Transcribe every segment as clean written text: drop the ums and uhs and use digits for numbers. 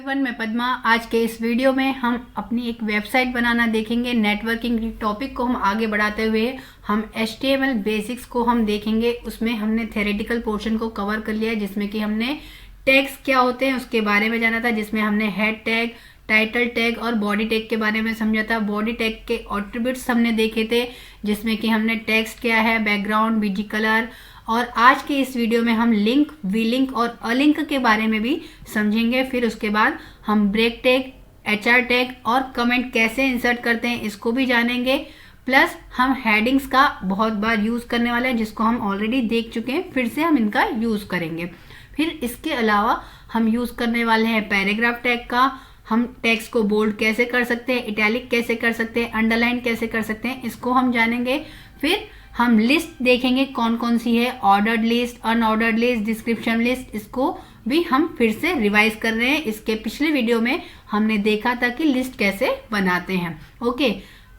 Everyone, मैं पद्मा। आज के इस वीडियो में हम अपनी एक वेबसाइट बनाना देखेंगे। नेटवर्किंग टॉपिक को हम आगे बढ़ाते हुए हम HTML बेसिक्स को हम देखेंगे। उसमें हमने थ्योरेटिकल पोर्शन को कवर कर लिया, जिसमें कि हमने टैग्स क्या होते हैं उसके बारे में जाना था, जिसमें हमने हेड टैग, टाइटल टैग और बॉडी टैग के बारे में समझा था। बॉडी टैग के एट्रीब्यूट्स हमने देखे थे, जिसमें कि हमने टेक्स्ट क्या है, बैकग्राउंड, बीजी कलर। और आज के इस वीडियो में हम लिंक, वी लिंक और अलिंक के बारे में भी समझेंगे। फिर उसके बाद हम ब्रेक टैग, HR टैग और कमेंट कैसे इंसर्ट करते हैं इसको भी जानेंगे। प्लस हम हेडिंग्स का बहुत बार यूज करने वाले हैं, जिसको हम ऑलरेडी देख चुके हैं, फिर से हम इनका यूज करेंगे। फिर इसके अलावा हम यूज करने वाले हैं पैराग्राफ टैग का। हम टेक्स्ट को बोल्ड कैसे कर सकते हैं, इटैलिक कैसे कर सकते हैं, अंडरलाइन कैसे कर सकते हैं, इसको हम जानेंगे। फिर हम लिस्ट देखेंगे कौन कौन सी है, ordered list, unordered list, description list, इसको भी हम फिर से रिवाइज कर रहे हैं। इसके पिछले वीडियो में हमने देखा था कि लिस्ट कैसे बनाते हैं। ओके,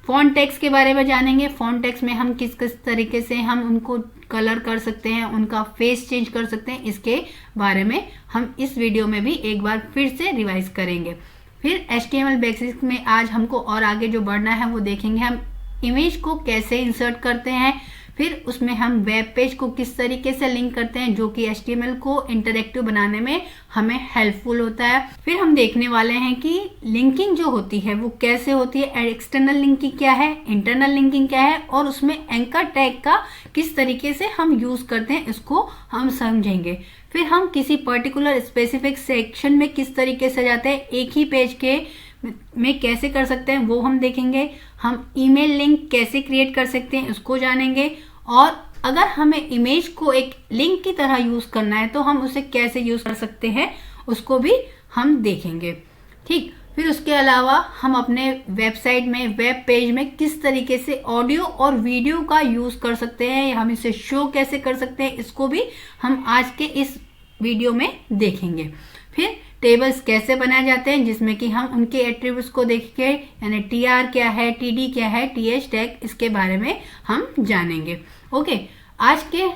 फॉन्ट टैग्स के बारे में जानेंगे। फॉन्ट टैग्स में हम किस किस तरीके से हम उनको कलर कर सकते हैं, उनका फेस चेंज कर सकते हैं, इसके बारे में हम इस वीडियो में भी एक बार फिर से रिवाइज करेंगे। फिर HTML बेसिक्स में आज हमको और आगे जो बढ़ना है वो देखेंगे। हम इमेज को कैसे इंसर्ट करते हैं, फिर उसमें हम वेब पेज को किस तरीके से लिंक करते हैं, जो कि HTML को इंटरेक्टिव बनाने में हमें हेल्पफुल होता है। फिर हम देखने वाले हैं कि लिंकिंग जो होती है वो कैसे होती है, एक्सटर्नल लिंकिंग क्या है, इंटरनल लिंकिंग क्या है, और उसमें एंकर टैग का किस तरीके से हम यूज करते हैं इसको हम समझेंगे। फिर हम किसी पर्टिकुलर स्पेसिफिक सेक्शन में किस तरीके से जाते हैं, एक ही पेज के में कैसे कर सकते हैं वो हम देखेंगे। हम ईमेल लिंक कैसे क्रिएट कर सकते हैं उसको जानेंगे। और अगर हमें इमेज को एक लिंक की तरह यूज करना है तो हम उसे कैसे यूज कर सकते हैं उसको भी हम देखेंगे। ठीक, फिर उसके अलावा हम अपने वेबसाइट में, वेब पेज में किस तरीके से ऑडियो और वीडियो का यूज कर सकते हैं, हम इसे शो कैसे कर सकते हैं, इसको भी हम आज के इस वीडियो में देखेंगे। फिर टेबल्स कैसे बनाए जाते हैं, जिसमें कि हम उनके एट्रीब्यूट्स को देखेंगे, यानी TR क्या है, TD क्या है, TH टैग, इसके बारे में हम जानेंगे। ओके, आज के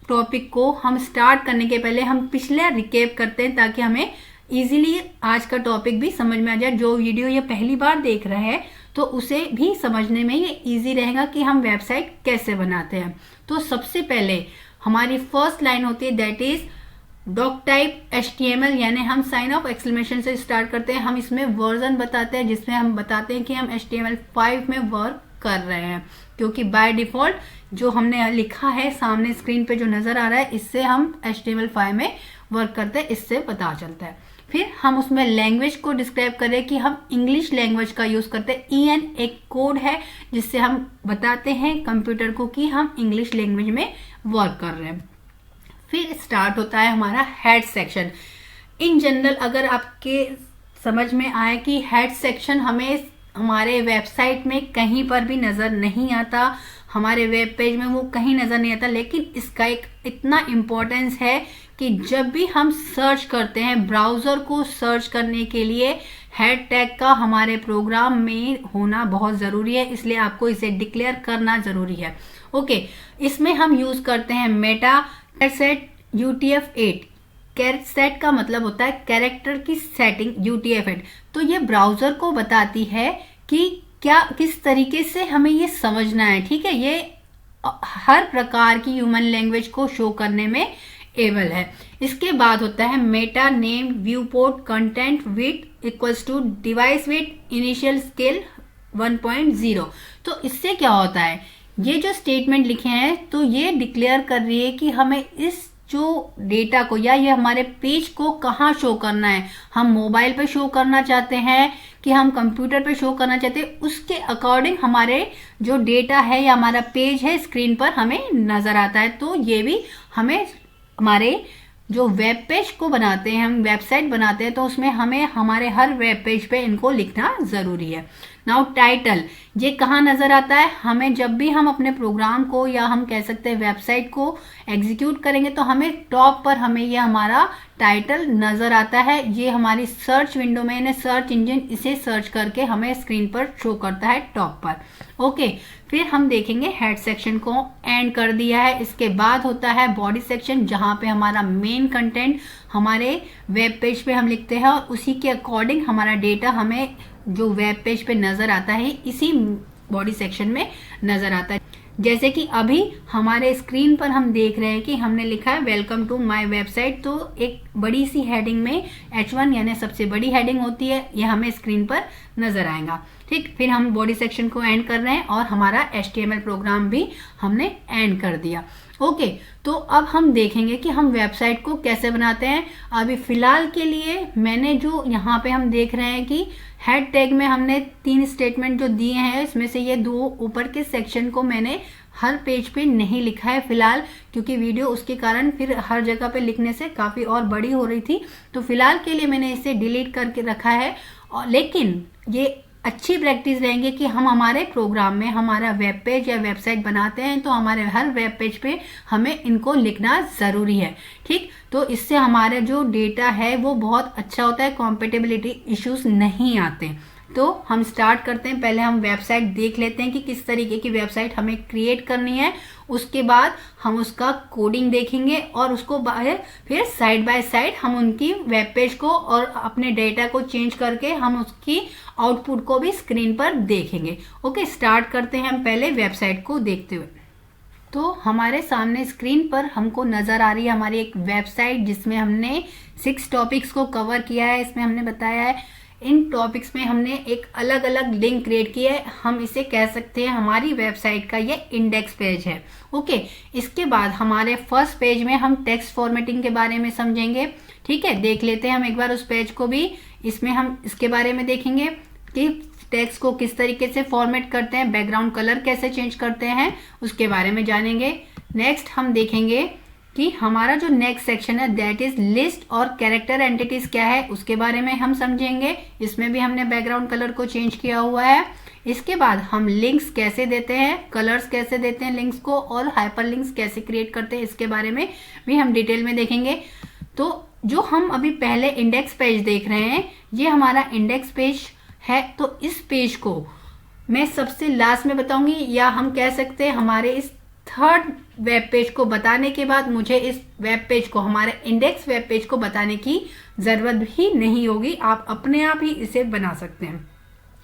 टॉपिक को हम स्टार्ट करने के पहले हम पिछले रिकेप करते हैं, ताकि हमें इजीली आज का टॉपिक भी समझ में आ जाए। जो वीडियो ये पहली बार देख रहा है तो उसे भी समझने में ये इजी रहेगा कि हम वेबसाइट कैसे बनाते हैं। तो सबसे पहले हमारी फर्स्ट लाइन होती है, that is doctype HTML, यानी हम साइन ऑफ एक्सक्लेमेशन से स्टार्ट करते हैं। हम इसमें वर्जन बताते हैं, जिसमें हम बताते हैं कि हम HTML 5 में वर्क कर रहे हैं, क्योंकि बाय डिफॉल्ट जो हमने लिखा है सामने स्क्रीन पे जो नजर आ रहा है, इससे हम HTML 5 में वर्क करते हैं, इससे पता चलता है। फिर हम उसमें लैंग्वेज को डिस्क्राइब करें कि हम इंग्लिश लैंग्वेज का यूज करते हैं। EN एक कोड है जिससे हम बताते हैं कंप्यूटर को कि हम इंग्लिश लैंग्वेज में वर्क कर रहे हैं। फिर स्टार्ट होता है हमारा हेड सेक्शन। इन जनरल अगर आपके समझ में आए कि हेड सेक्शन हमें हमारे वेबसाइट में कहीं पर भी नजर नहीं आता, हमारे वेब पेज में वो कहीं नजर नहीं आता, लेकिन इसका एक इतना इम्पोर्टेंस है कि जब भी हम सर्च करते हैं, ब्राउजर को सर्च करने के लिए हेड टैग का हमारे प्रोग्राम में होना बहुत जरूरी है, इसलिए आपको इसे डिक्लेयर करना जरूरी है। ओके, इसमें हम यूज करते हैं मेटा सेट UTF-8। सेट का मतलब होता है कैरेक्टर की सेटिंग, UTF-8। तो ये ब्राउजर को बताती है कि क्या किस तरीके से हमें ये समझना है। ठीक है, ये हर प्रकार की ह्यूमन लैंग्वेज को शो करने में एबल है। इसके बाद होता है meta name viewport content width equals to device width initial scale 1.0। तो इससे क्या होता है, ये जो स्टेटमेंट लिखे हैं तो ये डिक्लेयर कर रही है कि हमें इस जो डेटा को या ये हमारे पेज को कहाँ शो करना है। हम मोबाइल पे शो करना चाहते हैं कि हम कंप्यूटर पे शो करना चाहते हैं, उसके अकॉर्डिंग हमारे जो डेटा है या हमारा पेज है स्क्रीन पर हमें नजर आता है। तो ये भी हमें हमारे जो वेब पेज को बनाते हैं, हम वेबसाइट बनाते हैं, तो उसमें हमें हमारे हर वेब पेज पे इनको लिखना जरूरी है। नाउ टाइटल, ये कहाँ नजर आता है, हमें जब भी हम अपने प्रोग्राम को या हम कह सकते हैं वेबसाइट को एग्जीक्यूट करेंगे तो हमें टॉप पर हमें ये हमारा टाइटल नजर आता है। ये हमारी सर्च विंडो में, यानी सर्च इंजन इसे सर्च करके हमें स्क्रीन पर शो करता है टॉप पर। ओके, फिर हम देखेंगे हेड सेक्शन को एंड कर दिया है। इसके बाद होता है बॉडी सेक्शन, जहां पे हमारा मेन कंटेंट हमारे वेब पेज पे हम लिखते हैं और उसी के अकॉर्डिंग हमारा डेटा हमें जो वेब पेज पे नजर आता है इसी बॉडी सेक्शन में नजर आता है। जैसे कि अभी हमारे स्क्रीन पर हम देख रहे हैं कि हमने लिखा है वेलकम टू माय वेबसाइट, तो एक बड़ी सी हेडिंग में H1 यानी सबसे बड़ी हेडिंग होती है, ये हमें स्क्रीन पर नजर आएगा। ठीक, फिर हम बॉडी सेक्शन को एंड कर रहे हैं और हमारा HTML प्रोग्राम भी हमने एंड कर दिया। ओके, तो अब हम देखेंगे कि हम वेबसाइट को कैसे बनाते हैं। अभी फिलहाल के लिए मैंने जो यहाँ पे हम देख रहे हैं कि हेड टैग में हमने 3 स्टेटमेंट जो दिए हैं, इसमें से ये 2 ऊपर के सेक्शन को मैंने हर पेज पे नहीं लिखा है फिलहाल, क्योंकि वीडियो उसके कारण फिर हर जगह पे लिखने से काफी और बड़ी हो रही थी, तो फिलहाल के लिए मैंने इसे डिलीट करके रखा है। और लेकिन ये अच्छी प्रैक्टिस रहेंगे कि हम हमारे प्रोग्राम में हमारा वेब पेज या वेबसाइट बनाते हैं तो हमारे हर वेब पेज पे हमें इनको लिखना जरूरी है। ठीक, तो इससे हमारे जो डेटा है वो बहुत अच्छा होता है, कॉम्पेटेबिलिटी इश्यूज नहीं आते। तो हम स्टार्ट करते हैं, पहले हम वेबसाइट देख लेते हैं कि किस तरीके की वेबसाइट हमें क्रिएट करनी है। उसके बाद हम उसका कोडिंग देखेंगे और उसको फिर साइड बाय साइड हम उनकी वेब पेज को और अपने डेटा को चेंज करके हम उसकी आउटपुट को भी स्क्रीन पर देखेंगे। ओके, स्टार्ट करते हैं हम पहले वेबसाइट को देखते हुए। तो हमारे सामने स्क्रीन पर हमको नजर आ रही है हमारी एक वेबसाइट जिसमें हमने 6 टॉपिक्स को कवर किया है। इसमें हमने बताया है इन टॉपिक्स में हमने एक अलग अलग लिंक क्रिएट की है, हम इसे कह सकते हैं हमारी वेबसाइट का ये इंडेक्स पेज है। ओके, इसके बाद हमारे फर्स्ट पेज में हम टेक्स्ट फॉर्मेटिंग के बारे में समझेंगे। ठीक है, देख लेते हैं हम एक बार उस पेज को भी। इसमें हम इसके बारे में देखेंगे कि टेक्स्ट को किस तरीके से फॉर्मेट करते हैं, बैकग्राउंड कलर कैसे चेंज करते हैं, उसके बारे में जानेंगे। नेक्स्ट हम देखेंगे कि हमारा जो नेक्स्ट सेक्शन है दैट इज लिस्ट और कैरेक्टर एंटिटीज क्या है, उसके बारे में हम समझेंगे। इसमें भी हमने बैकग्राउंड कलर को चेंज किया हुआ है। इसके बाद हम लिंक्स कैसे देते हैं, कलर्स कैसे देते हैं लिंक्स को, और हाइपर लिंक्स कैसे क्रिएट करते हैं, इसके बारे में भी हम डिटेल में देखेंगे। तो जो हम अभी पहले इंडेक्स पेज देख रहे हैं ये हमारा इंडेक्स पेज है, तो इस पेज को मैं सबसे लास्ट में बताऊंगी, या हम कह सकते हैं हमारे इस थर्ड वेब पेज को बताने के बाद मुझे इस वेब पेज को, हमारे इंडेक्स वेब पेज को बताने की जरूरत भी नहीं होगी, आप अपने आप ही इसे बना सकते हैं।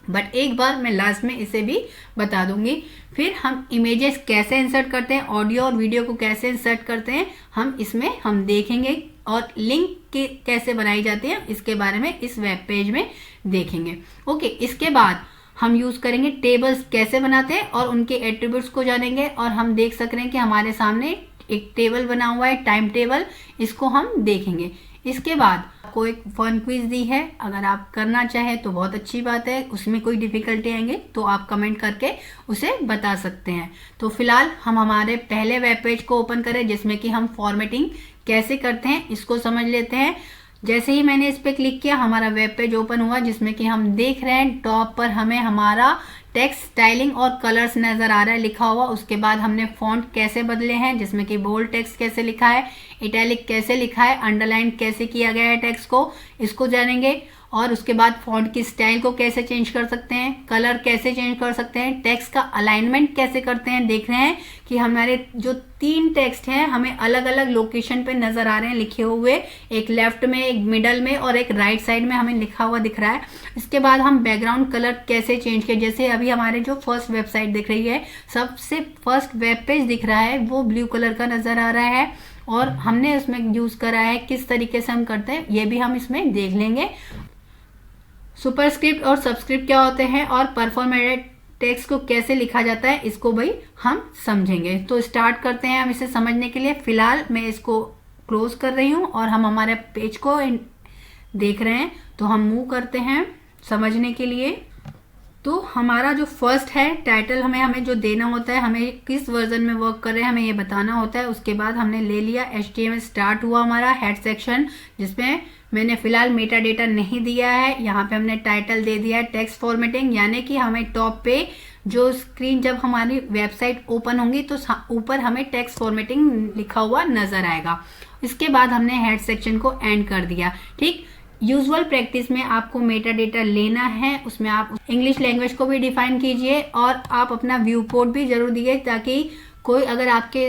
बट एक बार मैं लास्ट में इसे भी बता दूंगी। फिर हम इमेजेस कैसे इंसर्ट करते हैं, ऑडियो और वीडियो को कैसे इंसर्ट करते हैं, हम इसमें हम देखेंगे, और लिंक कैसे बनाई जाती है इसके बारे में इस वेब पेज में देखेंगे। ओके, इसके बाद हम यूज करेंगे टेबल्स कैसे बनाते हैं और उनके एट्रीब्यूट्स को जानेंगे। और हम देख सक रहे हैं कि हमारे सामने एक टेबल बना हुआ है, टाइम टेबल, इसको हम देखेंगे। इसके बाद आपको एक फन क्विज दी है, अगर आप करना चाहे तो बहुत अच्छी बात है, उसमें कोई डिफिकल्टी आएंगे तो आप कमेंट करके उसे बता सकते हैं। तो फिलहाल हम हमारे पहले वेब पेज को ओपन करें जिसमें कि हम फॉर्मेटिंग कैसे करते हैं इसको समझ लेते हैं। जैसे ही मैंने इस पे क्लिक किया हमारा वेब पेज ओपन हुआ, जिसमें कि हम देख रहे हैं टॉप पर हमें हमारा टेक्स्ट स्टाइलिंग और कलर्स नजर आ रहा है लिखा हुआ। उसके बाद हमने फॉन्ट कैसे बदले हैं, जिसमें कि बोल्ड टेक्स्ट कैसे लिखा है, इटैलिक कैसे लिखा है, अंडरलाइन कैसे किया गया है टेक्स्ट को, इसको जानेंगे। और उसके बाद फॉन्ट की स्टाइल को कैसे चेंज कर सकते हैं, कलर कैसे चेंज कर सकते हैं, टेक्स्ट का अलाइनमेंट कैसे करते हैं। देख रहे हैं कि हमारे जो 3 टेक्स्ट हैं हमें अलग अलग लोकेशन पे नजर आ रहे हैं लिखे हुए, एक लेफ्ट में, एक मिडल में और एक राइट साइड में हमें लिखा हुआ दिख रहा है। इसके बाद हम बैकग्राउंड कलर कैसे चेंज किए, जैसे अभी हमारे जो फर्स्ट वेबसाइट दिख रही है, सबसे फर्स्ट वेब पेज दिख रहा है वो ब्लू कलर का नजर आ रहा है, और हमने उसमें यूज करा है किस तरीके से हम करते हैं ये भी हम इसमें देख लेंगे। सुपरस्क्रिप्ट और सबस्क्रिप्ट क्या होते हैं और परफॉर्मेटेड टेक्स्ट को कैसे लिखा जाता है इसको भाई हम समझेंगे। तो स्टार्ट करते हैं हम इसे समझने के लिए। फिलहाल मैं इसको क्लोज कर रही हूं और हम हमारे पेज को देख रहे हैं, तो हम मूव करते हैं समझने के लिए। तो हमारा जो फर्स्ट है टाइटल हमें जो देना होता है, हमें किस वर्जन में वर्क कर रहे हैं हमें ये बताना होता है। उसके बाद हमने ले लिया HTML, स्टार्ट हुआ हमारा हेड सेक्शन, जिसमें मैंने फिलहाल मेटा डेटा नहीं दिया है। यहाँ पे हमने टाइटल दे दिया है टेक्स्ट फॉर्मेटिंग, यानी कि हमें टॉप पे जो स्क्रीन जब हमारी वेबसाइट ओपन होंगी तो ऊपर हमें टेक्स्ट फॉर्मेटिंग लिखा हुआ नजर आएगा। इसके बाद हमने हेड सेक्शन को एंड कर दिया। ठीक, यूजुअल प्रैक्टिस में आपको मेटा डेटा लेना है, उसमें आप इंग्लिश लैंग्वेज को भी डिफाइन कीजिए और आप अपना व्यू पोर्ट भी जरूर दीजिए, ताकि कोई अगर आपके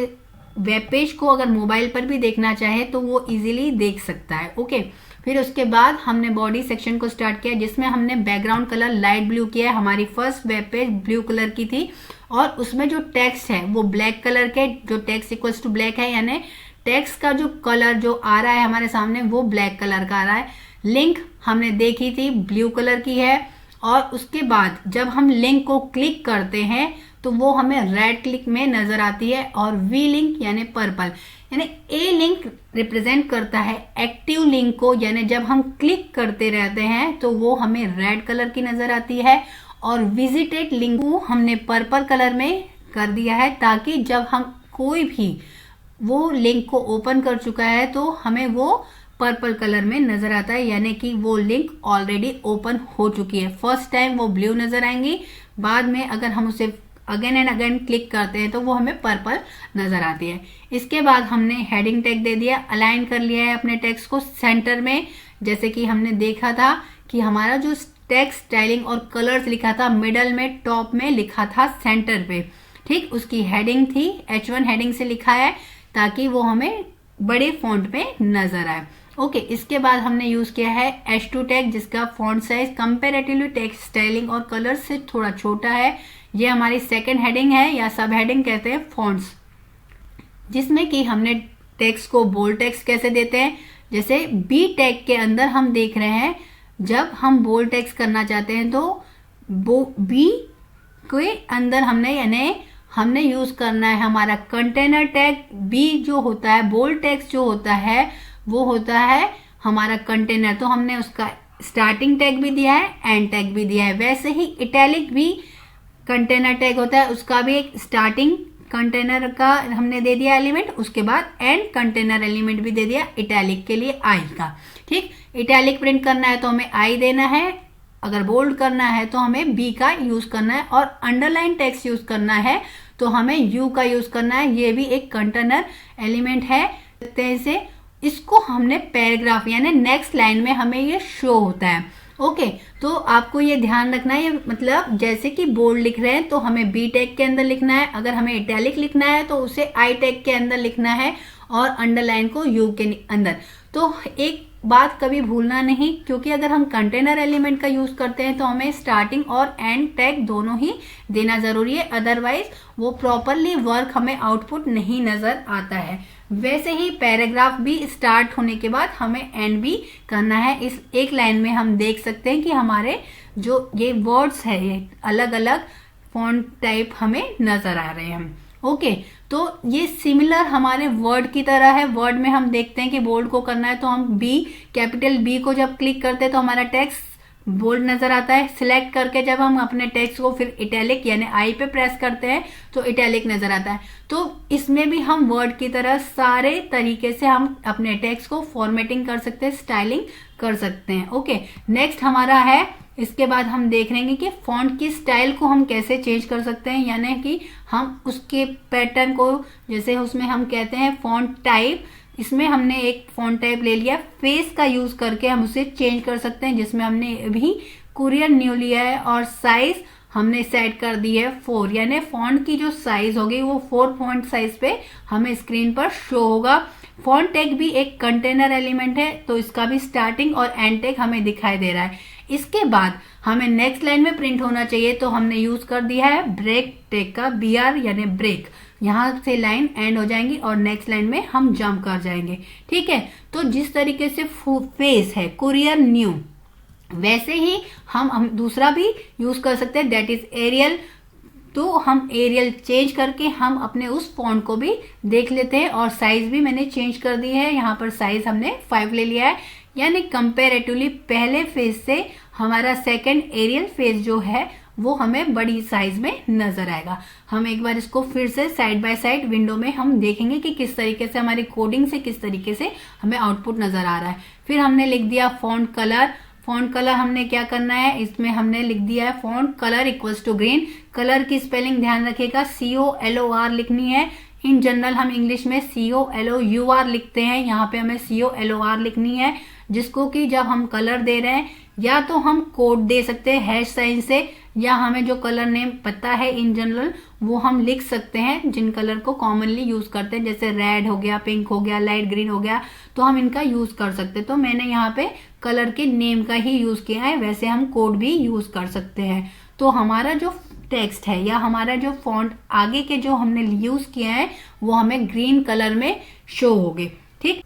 वेब पेज को अगर मोबाइल पर भी देखना चाहे तो वो इजीली देख सकता है। ओके, फिर उसके बाद हमने बॉडी सेक्शन को स्टार्ट किया, जिसमें हमने बैकग्राउंड कलर लाइट ब्लू किया है। हमारी first web page blue colour की थी और उसमें जो टेक्स्ट है वो ब्लैक कलर के, जो टेक्स्ट इक्वल्स टू ब्लैक है, यानी टेक्स्ट का जो कलर जो आ रहा है हमारे सामने वो ब्लैक कलर का आ रहा है। लिंक हमने देखी थी ब्लू कलर की है, और उसके बाद जब हम लिंक को क्लिक करते हैं तो वो हमें रेड क्लिक में नजर आती है, और वी लिंक यानी पर्पल, यानी ए लिंक रिप्रेजेंट करता है एक्टिव लिंक को, यानी जब हम क्लिक करते रहते हैं तो वो हमें रेड कलर की नजर आती है, और विजिटेड लिंक को हमने पर्पल कलर में कर दिया है, ताकि जब हम कोई भी वो लिंक को ओपन कर चुका है तो हमें वो पर्पल कलर में नजर आता है, यानी कि वो लिंक ऑलरेडी ओपन हो चुकी है। फर्स्ट टाइम वो ब्लू नजर आएंगी, बाद में अगर हम उसे अगेन एंड अगेन क्लिक करते हैं तो वो हमें पर्पल नजर आती है। इसके बाद हमने हेडिंग टैग दे दिया, अलाइन कर लिया है अपने टेक्स्ट को सेंटर में, जैसे कि हमने देखा था कि हमारा जो टेक्स्ट स्टाइलिंग और कलर्स लिखा था मिडल में, टॉप में लिखा था सेंटर पे, ठीक, उसकी हेडिंग थी H1 हेडिंग से लिखा है ताकि वो हमें बड़े फॉन्ट में नजर आए। ओके, इसके बाद हमने यूज किया है H2 टैग, जिसका font size comparatively text styling और कलर से थोड़ा छोटा है। ये हमारी सेकंड हेडिंग है या सब हेडिंग कहते हैं फॉन्ट्स, जिसमें कि हमने टेक्स्ट को बोल्ड टेक्स्ट कैसे देते हैं, जैसे बी टैग के अंदर हम देख रहे हैं जब हम बोल्ड टेक्स्ट करना चाहते हैं तो बी के अंदर हमने यूज करना है हमारा कंटेनर टैग। बी जो होता है, बोल्ड टेक्स्ट जो होता है वो होता है हमारा कंटेनर, तो हमने उसका स्टार्टिंग टैग भी दिया है, एंड टैग भी दिया है। वैसे ही इटैलिक भी कंटेनर टैग होता है, उसका भी एक स्टार्टिंग कंटेनर का हमने दे दिया एलिमेंट, उसके बाद एंड कंटेनर एलिमेंट भी दे दिया इटैलिक के लिए आई का। ठीक, इटैलिक प्रिंट करना है तो हमें आई देना है, अगर बोल्ड करना है तो हमें बी का यूज करना है, और अंडरलाइन टेक्स्ट यूज करना है तो हमें यू का यूज करना है। ये भी एक कंटेनर एलिमेंट है, से इसको हमने पैराग्राफ यानी नेक्स्ट लाइन में हमें ये शो होता है। ओके, तो आपको ये ध्यान रखना है, मतलब जैसे कि बोल्ड लिख रहे हैं तो हमें बी टैग के अंदर लिखना है, अगर हमें इटैलिक लिखना है तो उसे आई टैग के अंदर लिखना है, और अंडरलाइन को यू के अंदर। तो एक बात कभी भूलना नहीं, क्योंकि अगर हम कंटेनर एलिमेंट का यूज करते हैं तो हमें स्टार्टिंग और एंड टैग दोनों ही देना जरूरी है, अदरवाइज वो प्रॉपरली वर्क हमें आउटपुट नहीं नजर आता है। वैसे ही पैराग्राफ भी स्टार्ट होने के बाद हमें एंड भी करना है। इस एक लाइन में हम देख सकते हैं कि हमारे जो ये वर्ड्स है ये अलग अलग फॉन्ट टाइप हमें नजर आ रहे हैं। ओके, तो ये सिमिलर हमारे वर्ड की तरह है। वर्ड में हम देखते हैं कि बोल्ड को करना है तो हम बी, कैपिटल बी को जब क्लिक करते हैं तो हमारा टेक्स्ट बोल्ड नजर आता है। सिलेक्ट करके जब हम अपने टेक्स्ट को फिर इटैलिक यानी आई पे प्रेस करते हैं तो इटैलिक नजर आता है। तो इसमें भी हम वर्ड की तरह सारे तरीके से हम अपने टेक्स्ट को फॉर्मेटिंग कर सकते हैं, स्टाइलिंग कर सकते हैं। ओके, नेक्स्ट हमारा है, इसके बाद हम देख लेंगे कि फॉन्ट की स्टाइल को हम कैसे चेंज कर सकते हैं, यानी कि हम उसके पैटर्न को, जैसे उसमें हम कहते हैं फॉन्ट टाइप, इसमें हमने एक फॉन्ट टाइप ले लिया, फेस का यूज करके हम उसे चेंज कर सकते हैं, जिसमें हमने अभी कुरियर न्यू लिया है, और साइज हमने सेट कर दी है 4, यानी फॉन्ट की जो साइज होगी वो 4 फॉन्ट साइज पे हमें स्क्रीन पर शो होगा। फॉन्ट टैग भी एक कंटेनर एलिमेंट है, तो इसका भी स्टार्टिंग और एंड टैग हमें दिखाई दे रहा है। इसके बाद हमें नेक्स्ट लाइन में प्रिंट होना चाहिए तो हमने यूज कर दिया है ब्रेक टैग का, BR यानी ब्रेक। यहां से लाइन एंड हो जाएंगी और नेक्स्ट लाइन में हम जंप कर जाएंगे। ठीक है, तो जिस तरीके से फेस है कुरियर न्यू, वैसे ही हम दूसरा भी यूज कर सकते हैं, दैट इज एरियल। तो हम एरियल चेंज करके हम अपने उस फॉन्ट को भी देख लेते हैं, और साइज भी मैंने चेंज कर दी है। यहाँ पर साइज हमने 5 ले लिया है, यानी कंपेरेटिवली पहले फेज से हमारा सेकंड एरियल फेज जो है वो हमें बड़ी साइज में नजर आएगा। हम एक बार इसको फिर से साइड बाय साइड विंडो में हम देखेंगे कि किस तरीके से हमारी कोडिंग से किस तरीके से हमें आउटपुट नजर आ रहा है। फिर हमने लिख दिया फॉन्ट कलर। फॉन्ट कलर हमने क्या करना है, इसमें हमने लिख दिया है font colour equals to green. Colour की स्पेलिंग ध्यान रखिएगा, COLOR लिखनी है। इन जनरल हम इंग्लिश में COLOUR लिखते हैं, यहाँ पे हमें COLOR लिखनी है, जिसको कि जब हम कलर दे रहे हैं या तो हम कोड दे सकते हैं हैश साइन से, या हमें जो कलर नेम पता है इन जनरल वो हम लिख सकते हैं, जिन कलर को कॉमनली यूज करते हैं, जैसे रेड हो गया, पिंक हो गया, लाइट ग्रीन हो गया, तो हम इनका यूज कर सकते हैं। तो मैंने यहाँ पे कलर के नेम का ही यूज किया है, वैसे हम कोड भी यूज कर सकते हैं। तो हमारा जो टेक्स्ट है या हमारा जो फॉन्ट आगे के जो हमने यूज किया है वो हमें ग्रीन कलर में शो होंगे। ठीक,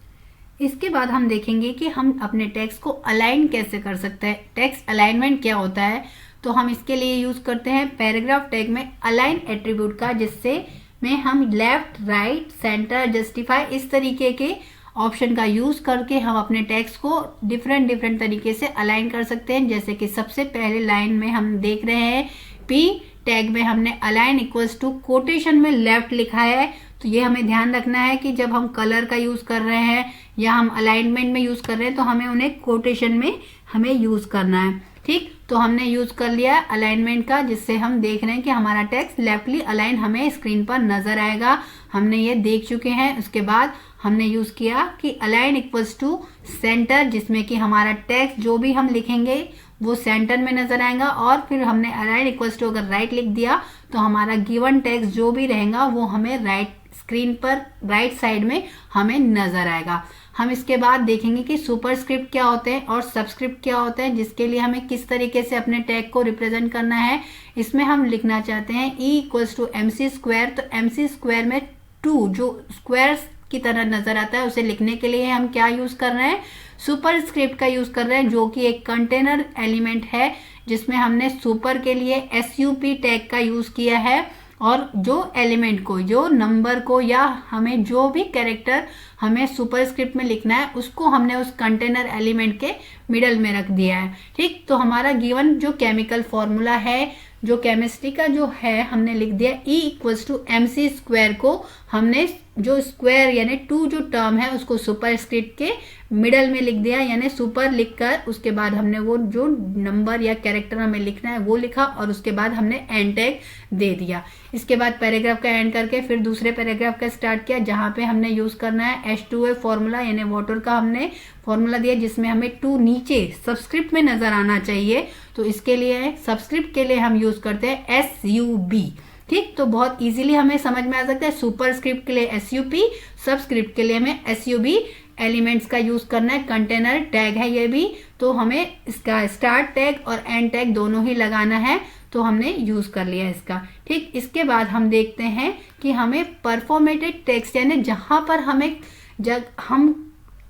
इसके बाद हम देखेंगे कि हम अपने टेक्स्ट को अलाइन कैसे कर सकते हैं। टेक्स्ट अलाइनमेंट क्या होता है, तो हम इसके लिए यूज करते हैं पैराग्राफ टैग में अलाइन एट्रीब्यूट का, जिससे में हम लेफ्ट, राइट, सेंटर, जस्टिफाई इस तरीके के ऑप्शन का यूज करके हम अपने टेक्स्ट को डिफरेंट तरीके से अलाइन कर सकते हैं। जैसे कि सबसे पहले लाइन में हम देख रहे हैं पी टैग में हमने अलाइन इक्वल्स टू कोटेशन में लेफ्ट लिखा है। तो ये हमें ध्यान रखना है कि जब हम कलर का यूज कर रहे हैं या हम अलाइनमेंट में यूज कर रहे हैं तो हमें उन्हें कोटेशन में हमें यूज करना है। ठीक, तो हमने यूज कर लिया अलाइनमेंट का, जिससे हम देख रहे हैं कि हमारा टेक्स्ट लेफ्टली अलाइन हमें स्क्रीन पर नजर आएगा। हमने ये देख चुके हैं। उसके बाद हमने यूज किया कि अलाइन इक्वल्स टू सेंटर, जिसमें कि हमारा टेक्स्ट जो भी हम लिखेंगे वो सेंटर में नजर आएगा। और फिर हमने अलाइन इक्वल्स टू अगर राइट लिख दिया तो हमारा गिवन टेक्स्ट जो भी रहेगा वो हमें राइट स्क्रीन पर राइट साइड में हमें नजर आएगा। हम इसके बाद देखेंगे कि सुपरस्क्रिप्ट क्या होते हैं और सबस्क्रिप्ट क्या होते हैं, जिसके लिए हमें किस तरीके से अपने टैग को रिप्रेजेंट करना है। इसमें हम लिखना चाहते हैं E equals to MC square. तो MC स्क्वायर में 2 जो स्क्वायर्स की तरह नजर आता है उसे लिखने के लिए हम क्या यूज कर रहे हैं, सुपरस्क्रिप्ट का यूज कर रहे हैं, जो कि एक कंटेनर एलिमेंट है, जिसमें हमने सुपर के लिए SUP टैग का यूज किया है। और जो एलिमेंट को, जो नंबर को या हमें जो भी कैरेक्टर हमें सुपरस्क्रिप्ट में लिखना है उसको हमने उस कंटेनर एलिमेंट के मिडल में रख दिया है। ठीक, तो हमारा गिवन जो केमिकल फॉर्मूला है, जो केमिस्ट्री का जो है, हमने लिख दिया E equals to MC square को हमने जो स्क्वायर यानी 2 जो टर्म है उसको सुपरस्क्रिप्ट के मिडल में लिख दिया, यानी सुपर लिखकर उसके बाद हमने वो जो नंबर या कैरेक्टर हमें लिखना है वो लिखा और उसके बाद हमने एंड टैग दे दिया। इसके बाद पैराग्राफ का एंड करके फिर दूसरे पैराग्राफ का स्टार्ट किया, जहां पे हमने यूज करना है H2A फॉर्मूला, यानी वाटर का हमने फॉर्मूला दिया, जिसमें हमें 2 नीचे सबस्क्रिप्ट में नजर आना चाहिए। तो इसके लिए सबस्क्रिप्ट के लिए हम यूज करते हैं SUB। ठीक, तो बहुत इजीली हमें समझ में आ सकता है। सुपरस्क्रिप्ट के लिए SUP, सबस्क्रिप्ट के लिए हमें SUB एलिमेंट्स का यूज करना है। कंटेनर टैग है ये भी, तो हमें इसका स्टार्ट टैग और एंड टैग दोनों ही लगाना है, तो हमने यूज कर लिया इसका। ठीक, इसके बाद हम देखते हैं कि हमें परफॉर्मेटेड टेक्स्ट यानी जहां पर हमें जब हम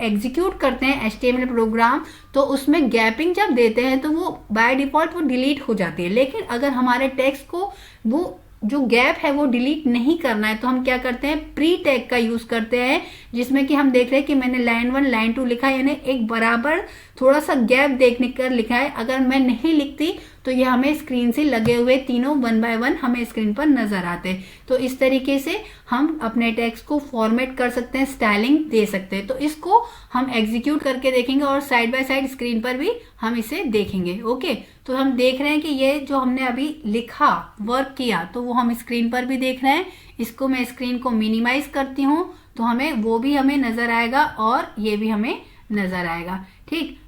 एग्जीक्यूट करते हैं HTML प्रोग्राम तो उसमें गैपिंग जब देते हैं तो वो बाय डिफॉल्ट वो डिलीट हो जाती है। लेकिन अगर हमारे टेक्स्ट को वो जो गैप है वो डिलीट नहीं करना है तो हम क्या करते हैं, प्री टैग का यूज करते हैं, जिसमें कि हम देख रहे हैं कि मैंने लाइन 1 लाइन 2 लिखा है, यानी एक बराबर थोड़ा सा गैप देखने कर लिखा है। अगर मैं नहीं लिखती तो ये हमें स्क्रीन से लगे हुए तीनों 1 बाय 1 हमें स्क्रीन पर नजर आते। तो इस तरीके से हम अपने टेक्स्ट को फॉर्मेट कर सकते हैं, स्टाइलिंग दे सकते हैं। तो इसको हम एग्जीक्यूट करके देखेंगे और साइड बाय साइड स्क्रीन पर भी हम इसे देखेंगे। ओके, तो हम देख रहे हैं कि ये जो हमने अभी लिखा, वर्क किया, तो वो हम स्क्रीन पर भी देख रहे हैं। इसको मैं स्क्रीन को मिनिमाइज करती हूँ तो हमें वो भी हमें नजर आएगा और ये भी हमें नजर आएगा। ठीक,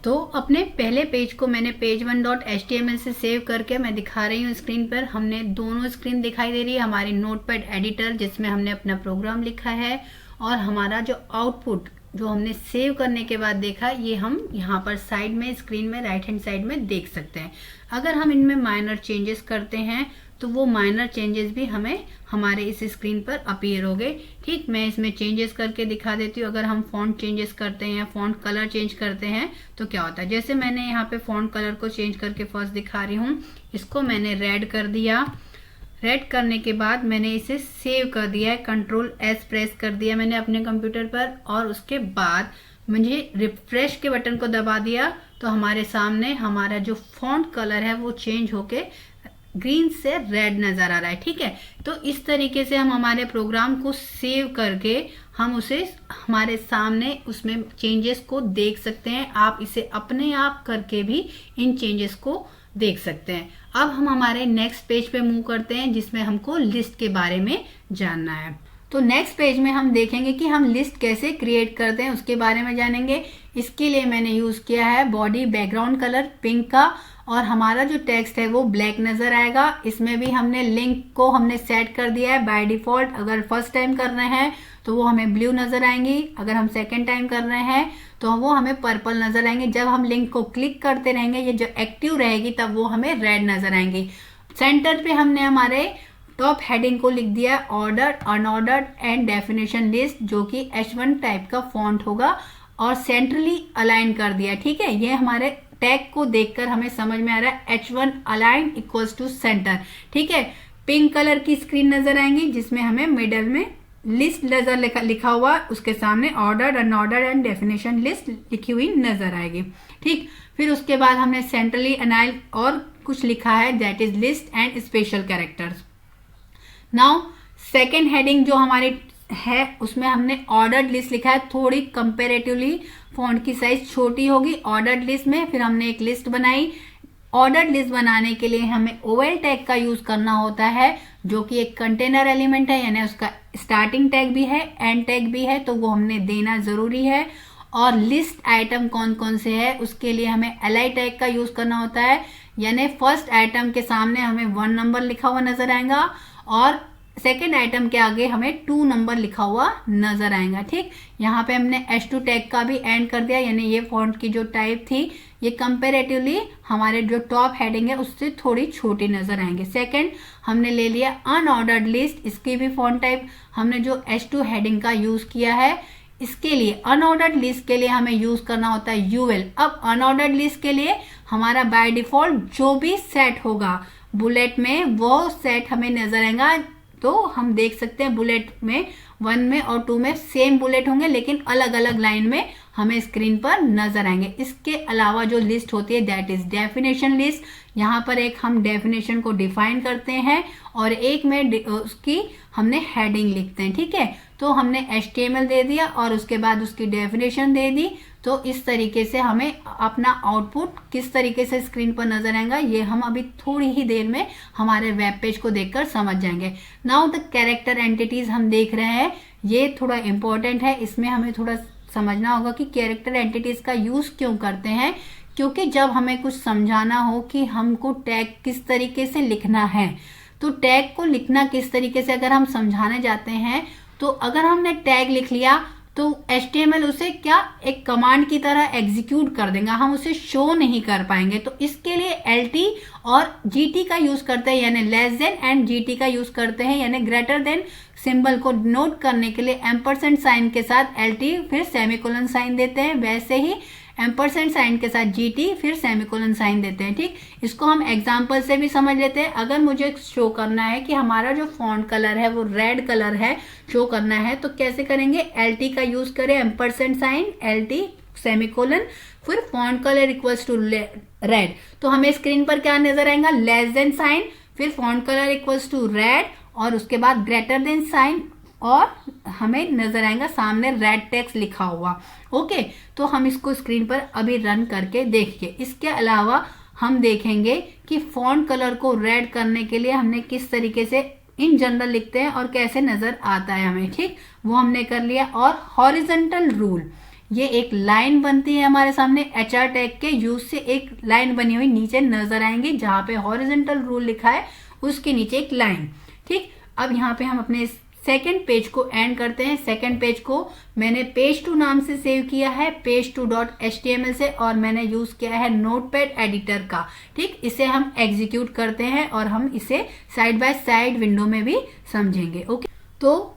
तो अपने पहले पेज को मैंने page1.html से सेव करके मैं दिखा रही हूँ स्क्रीन पर। हमने दोनों स्क्रीन दिखाई दे रही है, हमारी नोटपैड एडिटर जिसमें हमने अपना प्रोग्राम लिखा है और हमारा जो आउटपुट जो हमने सेव करने के बाद देखा, ये हम यहाँ पर साइड में स्क्रीन में राइट हैंड साइड में देख सकते हैं। अगर हम इनमें माइनर चेंजेस करते हैं तो वो माइनर चेंजेस भी हमें हमारे इस स्क्रीन पर अपीयर हो गए। ठीक, मैं इसमें चेंजेस करके दिखा देती हूँ। अगर हम फॉन्ट चेंजेस करते हैं या फॉन्ट कलर चेंज करते हैं तो क्या होता है, जैसे मैंने यहाँ पे फॉन्ट कलर को चेंज करके फर्स्ट दिखा रही हूँ। इसको मैंने रेड कर दिया। रेड करने के बाद मैंने इसे सेव कर दिया है, Ctrl+S प्रेस कर दिया मैंने अपने कंप्यूटर पर और उसके बाद मुझे रिफ्रेश के बटन को दबा दिया तो हमारे सामने हमारा जो फॉन्ट कलर है वो चेंज होके ग्रीन से रेड नजर आ रहा है। ठीक है, तो इस तरीके से हम हमारे प्रोग्राम को सेव करके हम उसे हमारे सामने उसमें चेंजेस को देख सकते हैं। आप इसे अपने आप करके भी इन चेंजेस को देख सकते हैं। अब हम हमारे नेक्स्ट पेज पे मूव करते हैं जिसमें हमको लिस्ट के बारे में जानना है। तो नेक्स्ट पेज में हम देखेंगे कि हम लिस्ट कैसे क्रिएट करते हैं, उसके बारे में जानेंगे। इसके लिए मैंने यूज किया है बॉडी बैकग्राउंड कलर पिंक का, और हमारा जो टेक्स्ट है वो ब्लैक नजर आएगा। इसमें भी हमने लिंक को हमने सेट कर दिया है बाय डिफॉल्ट। अगर फर्स्ट टाइम कर रहे हैं तो वो हमें ब्लू नजर आएंगी, अगर हम सेकेंड टाइम कर रहे हैं तो वो हमें पर्पल नजर आएंगे। जब हम लिंक को क्लिक करते रहेंगे, ये जो एक्टिव रहेगी, तब वो हमें रेड नजर आएंगी। सेंटर पे हमने हमारे टॉप हेडिंग को लिख दिया order, unordered and definition list, जो कि H1 टाइप का फॉन्ट होगा, और सेंट्रली अलाइन कर दिया। ठीक है, ये हमारे टैग को देखकर हमें समझ में आ रहा है H1 align equals to centre. ठीक है, पिंक कलर की स्क्रीन नजर आएंगी जिसमें हमें मिडल में लिस्ट नजर लिखा हुआ, उसके सामने order, unordered and definition list लिखी हुई नजर आएगी। ठीक, फिर उसके बाद हमने सेंट्रली अलाइन और कुछ लिखा है, that is list and special characters. Now second heading जो हमारी है उसमें हमने ऑर्डर्ड लिस्ट लिखा है। थोड़ी कंपेरेटिवली फॉन्ट की साइज छोटी होगी ऑर्डर्ड लिस्ट में। फिर हमने एक लिस्ट बनाई। ऑर्डर्ड लिस्ट बनाने के लिए हमें ओवल टैग का यूज करना होता है, जो कि एक कंटेनर एलिमेंट है, यानी उसका स्टार्टिंग टैग भी है, एंड टैग भी है, तो वो हमने देना जरूरी है। और लिस्ट आइटम कौन कौन से है उसके लिए हमें li टैग का यूज करना होता है, यानी फर्स्ट आइटम के सामने हमें 1 नंबर लिखा हुआ नजर आएगा और सेकेंड आइटम के आगे हमें 2 नंबर लिखा हुआ नजर आएगा। ठीक, यहाँ पे हमने H2 टैग का भी एंड कर दिया, यानी ये फॉन्ट की जो टाइप थी ये कंपेरेटिवली हमारे जो टॉप हेडिंग है उससे थोड़ी छोटी नजर आएंगे। सेकंड हमने ले लिया अनऑर्डर्ड लिस्ट, इसकी भी फॉन्ट टाइप हमने जो H2 हेडिंग का यूज किया है। इसके लिए अनऑर्डर्ड लिस्ट के लिए हमें यूज करना होता है UL। अब अनऑर्डर्ड लिस्ट के लिए हमारा बाय डिफॉल्ट जो भी सेट होगा बुलेट में वो सेट हमें नजर आएगा। तो हम देख सकते हैं बुलेट में 1 में और 2 में सेम बुलेट होंगे, लेकिन अलग अलग लाइन में हमें स्क्रीन पर नजर आएंगे। इसके अलावा जो लिस्ट होती है दैट इज डेफिनेशन लिस्ट। यहाँ पर एक हम डेफिनेशन को डिफाइन करते हैं और एक में उसकी हमने हेडिंग लिखते हैं। ठीक है, तो हमने HTML दे दिया और उसके बाद उसकी डेफिनेशन दे दी। तो इस तरीके से हमें अपना आउटपुट किस तरीके से स्क्रीन पर नजर आएगा ये हम अभी थोड़ी ही देर में हमारे वेब पेज को देखकर समझ जाएंगे। नाउ द कैरेक्टर एंटिटीज हम देख रहे हैं, ये थोड़ा इंपॉर्टेंट है। इसमें हमें थोड़ा समझना होगा कि कैरेक्टर एंटिटीज का यूज क्यों करते हैं, क्योंकि जब हमें कुछ समझाना हो कि हमको टैग किस तरीके से लिखना है, तो टैग को लिखना किस तरीके से अगर हम समझाने जाते हैं, तो अगर हमने टैग लिख लिया तो HTML उसे क्या एक कमांड की तरह एग्जीक्यूट कर देगा, हम उसे शो नहीं कर पाएंगे। तो इसके लिए LT और GT का यूज करते हैं, यानी लेस देन एंड GT का यूज करते हैं, यानी ग्रेटर देन सिंबल को नोट करने के लिए एम्परसेंड साइन के साथ LT फिर सेमीकोलन साइन देते हैं, वैसे ही एम्परसेंड साइन के साथ GT फिर सेमीकोलन साइन देते हैं। ठीक, इसको हम एग्जांपल से भी समझ लेते हैं। अगर मुझे शो करना है कि हमारा जो फॉन्ट कलर है वो रेड कलर है, शो करना है, तो कैसे करेंगे, LT का यूज करें, एम्परसेंड साइन LT सेमीकोलन फिर font colour equals to red. तो हमें स्क्रीन पर क्या नजर आएगा, लेस देन साइन फिर font colour equals to red और उसके बाद ग्रेटर देन साइन और हमें नजर आएगा सामने रेड टेक्स्ट लिखा हुआ। ओके, तो हम इसको स्क्रीन पर अभी रन करके देखिए। इसके अलावा हम देखेंगे कि फॉन्ट कलर को रेड करने के लिए हमने किस तरीके से इन जनरल लिखते हैं और कैसे नजर आता है हमें। ठीक, वो हमने कर लिया। और हॉरिजॉन्टल रूल, ये एक लाइन बनती है हमारे सामने, HR टैग के यूज से एक लाइन बनी हुई नीचे नजर आएंगी, जहां पे हॉरिजॉन्टल रूल लिखा है उसके नीचे एक लाइन। ठीक, अब यहाँ पे हम अपने सेकेंड पेज को एंड करते हैं। सेकेंड पेज को मैंने page2 नाम से सेव किया है, page2.html से, और मैंने यूज किया है नोटपैड एडिटर का। ठीक, इसे हम एग्जीक्यूट करते हैं और हम इसे साइड बाय साइड विंडो में भी समझेंगे। ओके, तो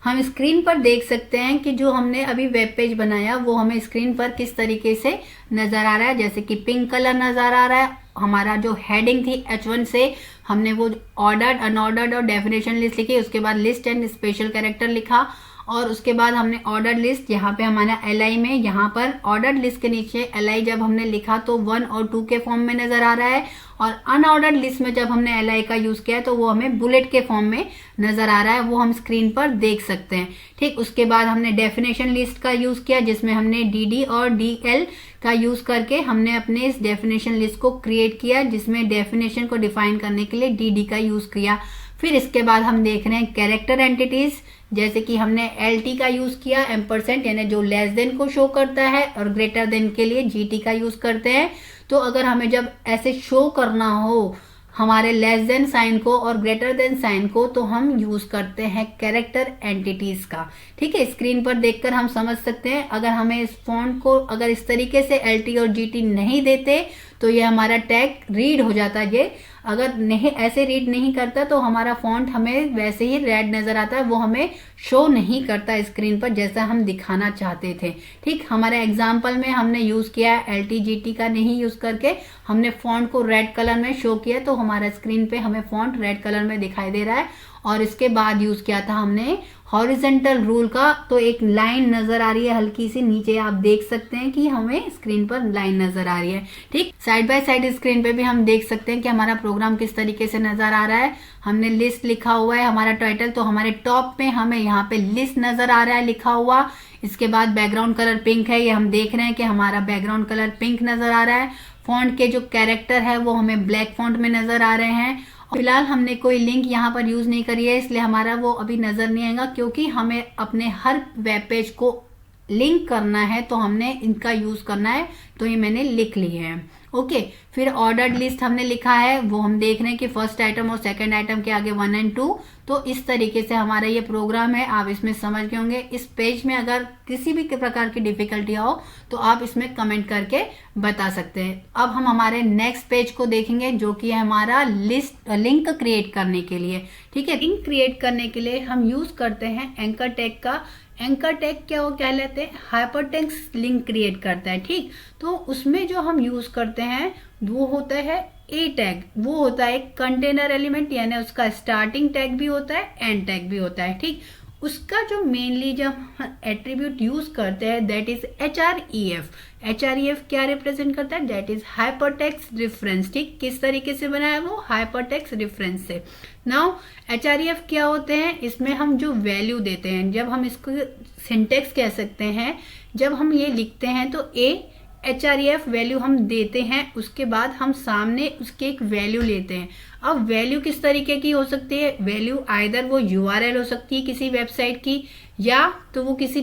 हम स्क्रीन पर देख सकते हैं कि जो हमने अभी वेब पेज बनाया वो हमें स्क्रीन पर किस तरीके से नजर आ रहा है। जैसे कि पिंक कलर नजर आ रहा है, हमारा जो हेडिंग थी H1 से हमने वो ऑर्डर्ड, अनऑर्डर्ड और डेफिनेशन लिस्ट लिखी, उसके बाद लिस्ट एंड स्पेशल कैरेक्टर लिखा और उसके बाद हमने ऑर्डर लिस्ट, यहाँ पे हमारा LI में, यहाँ पर ऑर्डर लिस्ट के नीचे LI जब हमने लिखा तो 1 और 2 के फॉर्म में नजर आ रहा है, और अनऑर्डर्ड लिस्ट में जब हमने LI का यूज किया तो वो हमें बुलेट के फॉर्म में नजर आ रहा है, वो हम स्क्रीन पर देख सकते हैं। ठीक, उसके बाद हमने डेफिनेशन लिस्ट का यूज किया जिसमें हमने DD और DL का यूज करके हमने अपने इस डेफिनेशन लिस्ट को क्रिएट किया, जिसमें डेफिनेशन को डिफाइन करने के लिए DD का यूज किया। फिर इसके बाद हम देख रहे हैं कैरेक्टर एंटिटीज, जैसे कि हमने LT का यूज किया, एम्परसेंट यानी जो लेस देन को शो करता है, और ग्रेटर देन के लिए GT का यूज करते हैं। तो अगर हमें जब ऐसे शो करना हो हमारे लेस देन साइन को और ग्रेटर देन साइन को, तो हम यूज करते हैं कैरेक्टर एंटिटीज का। ठीक है, स्क्रीन पर देखकर हम समझ सकते हैं। अगर हमें इस फॉन्ट को अगर इस तरीके से LT और GT नहीं देते तो ये हमारा टैग रीड हो जाता है। ये अगर नहीं ऐसे रीड नहीं करता तो हमारा फॉन्ट हमें वैसे ही रेड नजर आता है, वो हमें शो नहीं करता स्क्रीन पर जैसा हम दिखाना चाहते थे। ठीक, हमारे एग्जाम्पल में हमने यूज किया LT GT का नहीं यूज करके, हमने फॉन्ट को रेड कलर में शो किया, तो हमारा स्क्रीन पे हमें फॉन्ट रेड कलर में दिखाई दे रहा है। और इसके बाद यूज किया था हमने हॉरिजेंटल रूल का, तो एक लाइन नजर आ रही है हल्की सी नीचे, आप देख सकते हैं कि हमें स्क्रीन पर लाइन नजर आ रही है। ठीक, साइड बाय साइड स्क्रीन पे भी हम देख सकते हैं कि हमारा प्रोग्राम किस तरीके से नजर आ रहा है। हमने लिस्ट लिखा हुआ है हमारा टाइटल, तो हमारे टॉप में हमें यहाँ पे लिस्ट नजर आ रहा है लिखा हुआ। इसके बाद बैकग्राउंड कलर पिंक है, ये हम देख रहे हैं कि हमारा बैकग्राउंड कलर पिंक नजर आ रहा है। फॉन्ट के जो कैरेक्टर है वो हमें ब्लैक फॉन्ट में नजर आ रहे हैं। फिलहाल हमने कोई लिंक यहाँ पर यूज नहीं करी है, इसलिए हमारा वो अभी नजर नहीं आएगा, क्योंकि हमें अपने हर वेब पेज को लिंक करना है तो हमने इनका यूज करना है, तो ये मैंने लिख ली है। ओके, फिर ऑर्डर्ड लिस्ट हमने लिखा है, वो हम देख रहे हैं कि फर्स्ट आइटम और सेकंड आइटम के आगे 1 और 2। तो इस तरीके से हमारा ये प्रोग्राम है, आप इसमें समझ गए होंगे। इस पेज में अगर किसी भी प्रकार की डिफिकल्टी हो तो आप इसमें कमेंट करके बता सकते हैं। अब हम हमारे नेक्स्ट पेज को देखेंगे, जो कि है हमारा लिंक क्रिएट करने के लिए। ठीक है, लिंक क्रिएट करने के लिए हम यूज करते हैं एंकर टैग का। एंकर टैग क्या वो कहलाते हैं, हाइपरटेक्स्ट लिंक क्रिएट करता है। ठीक, तो उसमें जो हम यूज करते हैं वो होता है ए टैग, वो होता है कंटेनर एलिमेंट, यानी उसका स्टार्टिंग टैग भी होता है, एंड टैग भी होता है। ठीक, उसका जो मेनली जब एट्रीब्यूट यूज करते हैं दैट इज HREF। HREF क्या रिप्रेजेंट करता है, दैट इज हाइपरटेक्स्ट रेफरेंस। ठीक, किस तरीके से बनाया है वो, हाइपरटेक्स्ट रेफरेंस से। नाउ HREF क्या होते हैं, इसमें हम जो वैल्यू देते हैं, जब हम इसको सिंटेक्स कह सकते हैं, जब हम ये लिखते हैं तो HREF वैल्यू हम देते हैं, उसके बाद हम सामने उसके एक वैल्यू लेते हैं। अब वैल्यू किस तरीके की हो सकती है, वैल्यू आइदर वो URL हो सकती है किसी वेबसाइट की, या तो वो किसी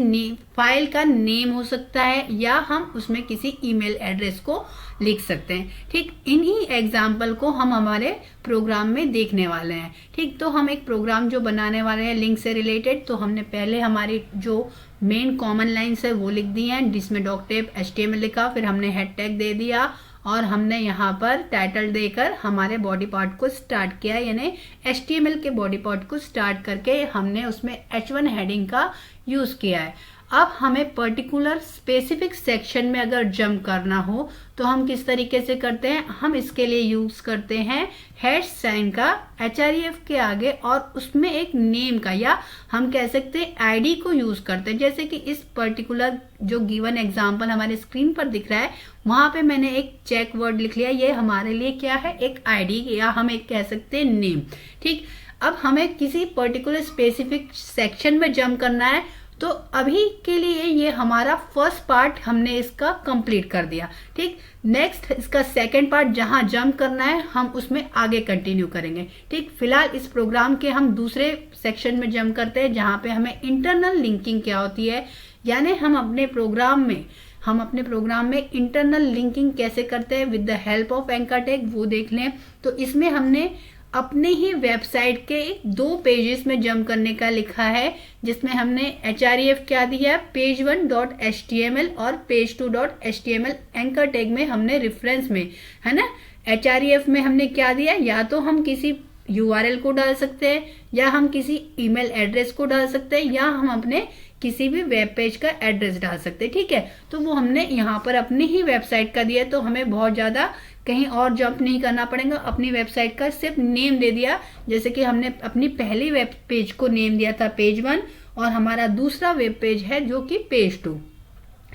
फाइल का नेम हो सकता है, या हम उसमें किसी ईमेल एड्रेस को लिख सकते हैं। ठीक, इन्हीं एग्जाम्पल को हम हमारे प्रोग्राम में देखने वाले हैं। ठीक, तो हम एक प्रोग्राम जो बनाने वाले हैं लिंक से रिलेटेड, तो हमने पहले हमारी जो मेन कॉमन लाइन्स है वो लिख दी हैं, जिसमें डॉकटाइप HTML लिखा, फिर हमने हेड टैग दे दिया, और हमने यहाँ पर टाइटल देकर हमारे बॉडी पार्ट को स्टार्ट किया, यानी HTML के बॉडी पार्ट को स्टार्ट करके हमने उसमें H1 हेडिंग का यूज किया है। अब हमें पर्टिकुलर स्पेसिफिक सेक्शन में अगर जंप करना हो तो हम किस तरीके से करते हैं, हम इसके लिए यूज करते हैं हैश साइन का HREF के आगे, और उसमें एक नेम का, या हम कह सकते हैं ID को यूज करते हैं। जैसे कि इस पर्टिकुलर जो गिवन एग्जांपल हमारे स्क्रीन पर दिख रहा है, वहां पे मैंने एक चेक वर्ड लिख लिया, ये हमारे लिए क्या है, एक ID, या हम एक कह सकते हैं नेम। ठीक, अब हमें किसी पर्टिकुलर स्पेसिफिक सेक्शन में जंप करना है, तो अभी के लिए ये हमारा फर्स्ट पार्ट हमने इसका कंप्लीट कर दिया। ठीक, नेक्स्ट इसका सेकंड पार्ट जहां जंप करना है हम उसमें आगे कंटिन्यू करेंगे। ठीक, फिलहाल इस प्रोग्राम के हम दूसरे सेक्शन में जंप करते हैं, जहां पे हमें इंटरनल लिंकिंग क्या होती है, यानी हम अपने प्रोग्राम में इंटरनल लिंकिंग कैसे करते हैं with the help of anchor tag, वो देख लें। तो इसमें हमने अपने ही वेबसाइट के 2 पेजेस में जंप करने का लिखा है, जिसमें हमने HREF क्या दिया, page1.html और page2.html एंकर टैग में हमने रेफरेंस में, है ना, HREF में हमने क्या दिया, या तो हम किसी URL को डाल सकते हैं, या हम किसी ईमेल एड्रेस को डाल सकते हैं, या हम अपने किसी भी वेब पेज का एड्रेस डाल सकते हैं। ठीक है, तो वो हमने यहाँ पर अपनी ही वेबसाइट का दिया, तो हमें बहुत ज्यादा कहीं और जंप नहीं करना पड़ेगा। अपनी वेबसाइट का सिर्फ नेम दे दिया, जैसे कि हमने अपनी पहली वेब पेज को नेम दिया था page1, और हमारा दूसरा वेब पेज है जो कि page2।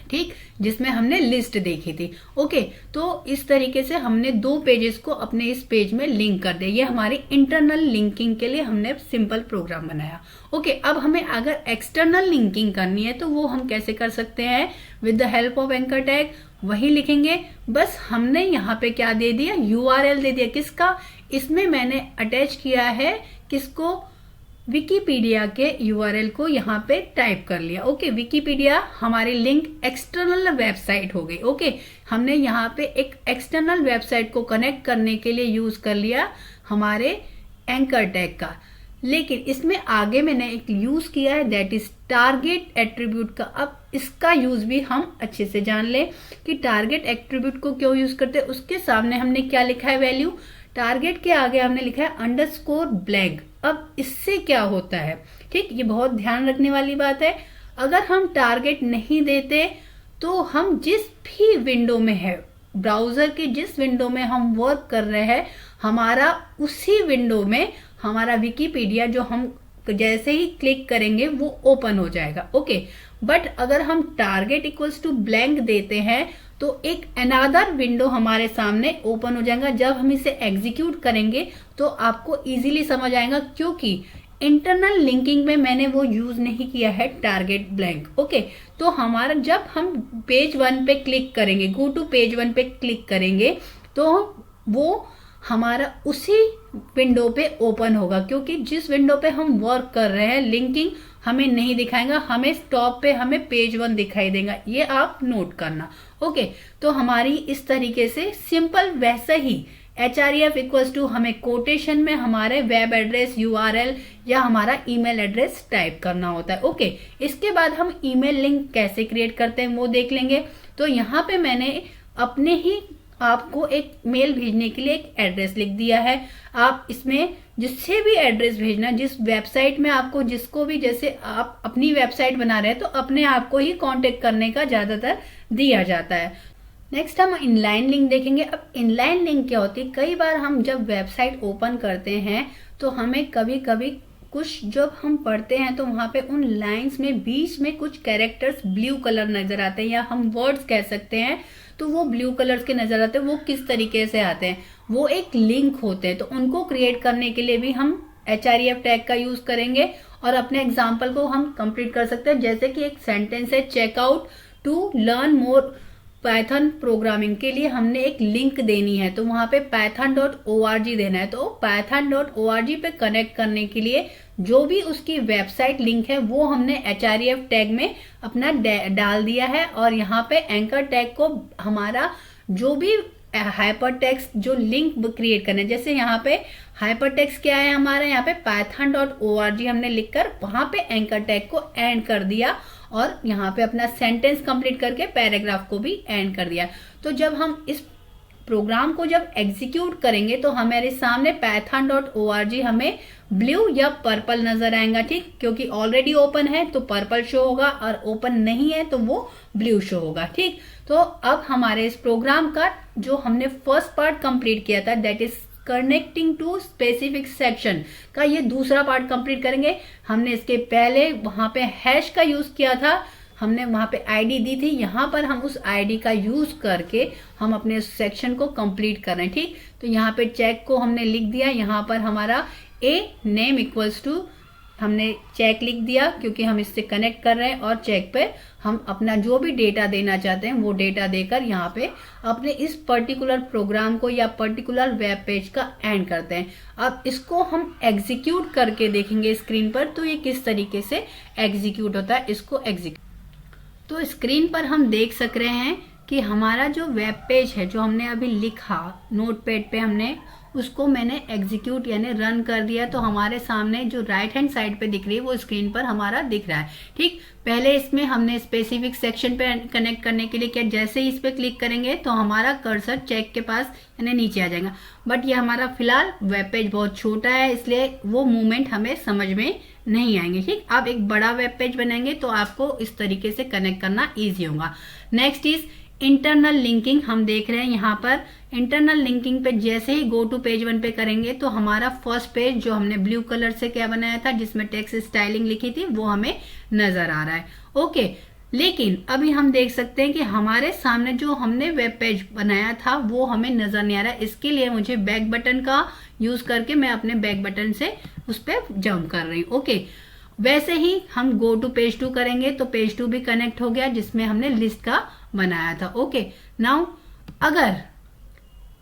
ठीक, जिसमें हमने लिस्ट देखी थी। ओके, तो इस तरीके से हमने 2 पेजेस को अपने इस पेज में लिंक कर दिया। ये हमारी इंटरनल लिंकिंग के लिए हमने सिंपल प्रोग्राम बनाया। ओके, अब हमें अगर एक्सटर्नल लिंकिंग करनी है तो वो हम कैसे कर सकते हैं, with the help of anchor tag. वही लिखेंगे, बस हमने यहाँ पे क्या दे दिया, URL दे दिया। किसका, इसमें मैंने अटैच किया है किसको, विकिपीडिया के यूआरएल को यहाँ पे टाइप कर लिया। ओके, विकिपीडिया हमारी लिंक एक्सटर्नल वेबसाइट हो गई। ओके, हमने यहाँ पे एक एक्सटर्नल वेबसाइट को कनेक्ट करने के लिए यूज कर लिया हमारे एंकर टैग का। लेकिन इसमें आगे मैंने एक यूज किया है, दैट इज टारगेट एट्रीब्यूट का। अब इसका यूज भी हम अच्छे से जान लें कि टारगेट एट्रीब्यूट को क्यों यूज करते हैं। उसके सामने हमने क्या लिखा है, वैल्यू। टारगेट के आगे हमने लिखा है अंडरस्कोर ब्लैंक। अब इससे क्या होता है, ठीक, ये बहुत ध्यान रखने वाली बात है। अगर हम टारगेट नहीं देते तो हम जिस भी विंडो में है, ब्राउजर के जिस विंडो में हम वर्क कर रहे हैं, हमारा उसी विंडो में हमारा विकिपीडिया जो हम जैसे ही क्लिक करेंगे वो ओपन हो जाएगा। ओके, बट अगर हम टारगेट इक्वल्स टू ब्लैंक देते हैं तो एक अनदर विंडो हमारे सामने ओपन हो जाएगा। जब हम इसे एग्जीक्यूट करेंगे तो आपको इजीली समझ आएगा, क्योंकि इंटरनल लिंकिंग में मैंने वो यूज नहीं किया है टारगेट ब्लैंक। ओके, तो हमारा जब हम पेज 1 पे क्लिक करेंगे, गो टू पेज 1 पे क्लिक करेंगे तो वो हमारा उसी विंडो पे ओपन होगा, क्योंकि जिस विंडो पे हम वर्क कर रहे हैं लिंकिंग हमें नहीं दिखाएगा, हमें टॉप पे हमें पेज 1 दिखाई देगा। ये आप नोट करना। ओके, तो हमारी इस तरीके से सिंपल वैसा ही href इक्वल्स टू हमें कोटेशन में हमारे वेब एड्रेस, यूआरएल या हमारा ईमेल एड्रेस टाइप करना होता है। ओके, इसके बाद हम ईमेल लिंक कैसे क्रिएट करते हैं वो देख लेंगे। तो यहाँ पे मैंने अपने ही आपको एक मेल भेजने के लिए एक एड्रेस लिख दिया है। आप इसमें जिससे भी एड्रेस भेजना, जिस वेबसाइट में आपको जिसको भी, जैसे आप अपनी वेबसाइट बना रहे हैं तो अपने आप को ही कांटेक्ट करने का ज्यादातर दिया जाता है। नेक्स्ट हम इनलाइन लिंक देखेंगे। अब इनलाइन लिंक क्या होती है, कई बार हम जब वेबसाइट ओपन करते हैं तो हमें कभी कभी कुछ जब हम पढ़ते हैं तो वहां पे उन लाइंस में बीच में कुछ कैरेक्टर्स ब्लू कलर नजर आते हैं, या हम वर्ड्स कह सकते हैं, तो वो ब्लू कलर्स के नजर आते हैं। वो किस तरीके से आते हैं, वो एक लिंक होते हैं। तो उनको क्रिएट करने के लिए भी हम href टैग का यूज करेंगे और अपने एग्जाम्पल को हम कंप्लीट कर सकते हैं। जैसे कि एक सेंटेंस है, check out to learn more Python programming के लिए हमने एक लिंक देनी है, तो वहां पे python.org देना है। तो python.org पे कनेक्ट करने के लिए जो भी उसकी वेबसाइट लिंक है वो हमने href टैग में अपना डाल दिया है। और यहाँ पे एंकर टैग को हमारा जो भी हाइपर टेक्स्ट जो लिंक क्रिएट करना है, जैसे यहाँ पे हाइपर टेक्स्ट क्या है हमारा, यहाँ पे python.org हमने लिखकर वहां पे एंकर टैग को एंड कर दिया और यहाँ पे अपना सेंटेंस कंप्लीट करके पैराग्राफ को भी एंड कर दिया। तो जब हम इस प्रोग्राम को जब एग्जीक्यूट करेंगे तो हमारे सामने python.org हमें ब्लू या पर्पल नजर आएगा, ठीक, क्योंकि ऑलरेडी ओपन है तो पर्पल शो होगा और ओपन नहीं है तो वो ब्लू शो होगा, ठीक। तो अब हमारे इस प्रोग्राम का जो हमने फर्स्ट पार्ट कंप्लीट किया था, that is connecting to specific section का, ये दूसरा पार्ट कंप्लीट करेंगे। हमने इसके पहले वहां पे हैश का यूज किया था, हमने वहां पे आईडी दी थी, यहाँ पर हम उस आईडी का यूज करके हम अपने सेक्शन को कंप्लीट कर रहे हैं, ठीक। तो यहाँ पे चेक को हमने लिख दिया, यहाँ पर हमारा ए नेम इक्वल्स टू हमने चेक लिख दिया क्योंकि हम इससे कनेक्ट कर रहे हैं, और चेक पे हम अपना जो भी डेटा देना चाहते हैं वो डेटा देकर यहाँ पे अपने इस पर्टिकुलर प्रोग्राम को या पर्टिकुलर वेब पेज का एंड करते हैं। अब इसको हम एग्जीक्यूट करके देखेंगे स्क्रीन पर, तो ये किस तरीके से एग्जीक्यूट होता है। इसको एग्जीक्यूट, तो स्क्रीन पर हम देख सक रहे हैं कि हमारा जो वेब पेज है जो हमने अभी लिखा नोटपैड पे, हमने उसको मैंने एग्जीक्यूट यानी रन कर दिया। तो हमारे सामने जो राइट हैंड साइड पे दिख रही है वो स्क्रीन पर हमारा दिख रहा है, ठीक। पहले इसमें हमने स्पेसिफिक सेक्शन पे कनेक्ट करने के लिए क्या, जैसे ही इस पे क्लिक करेंगे तो हमारा कर्सर चेक के पास यानी नीचे आ जाएगा। बट ये हमारा फिलहाल वेब पेज बहुत छोटा है, इसलिए वो मूवमेंट हमें समझ में नहीं आएंगे, ठीक। आप एक बड़ा वेब पेज बनाएंगे तो आपको इस तरीके से कनेक्ट करना ईजी होगा। Next is internal linking. हम देख रहे हैं यहाँ पर इंटरनल लिंकिंग पे जैसे ही गो टू पेज 1 पे करेंगे तो हमारा फर्स्ट पेज जो हमने ब्लू कलर से क्या बनाया था जिसमें टेक्स्ट स्टाइलिंग लिखी थी वो हमें नजर आ रहा है, ओके। लेकिन अभी हम देख सकते हैं कि हमारे सामने जो हमने वेब पेज बनाया था वो हमें नजर नहीं आ रहा है। इसके लिए मुझे बैक बटन का यूज करके मैं अपने बैक बटन से उस पर जंप कर रही हूँ, ओके। वैसे ही हम गो टू पेज 2 करेंगे तो पेज 2 भी कनेक्ट हो गया जिसमें हमने लिस्ट का बनाया था, ओके। नाउ अगर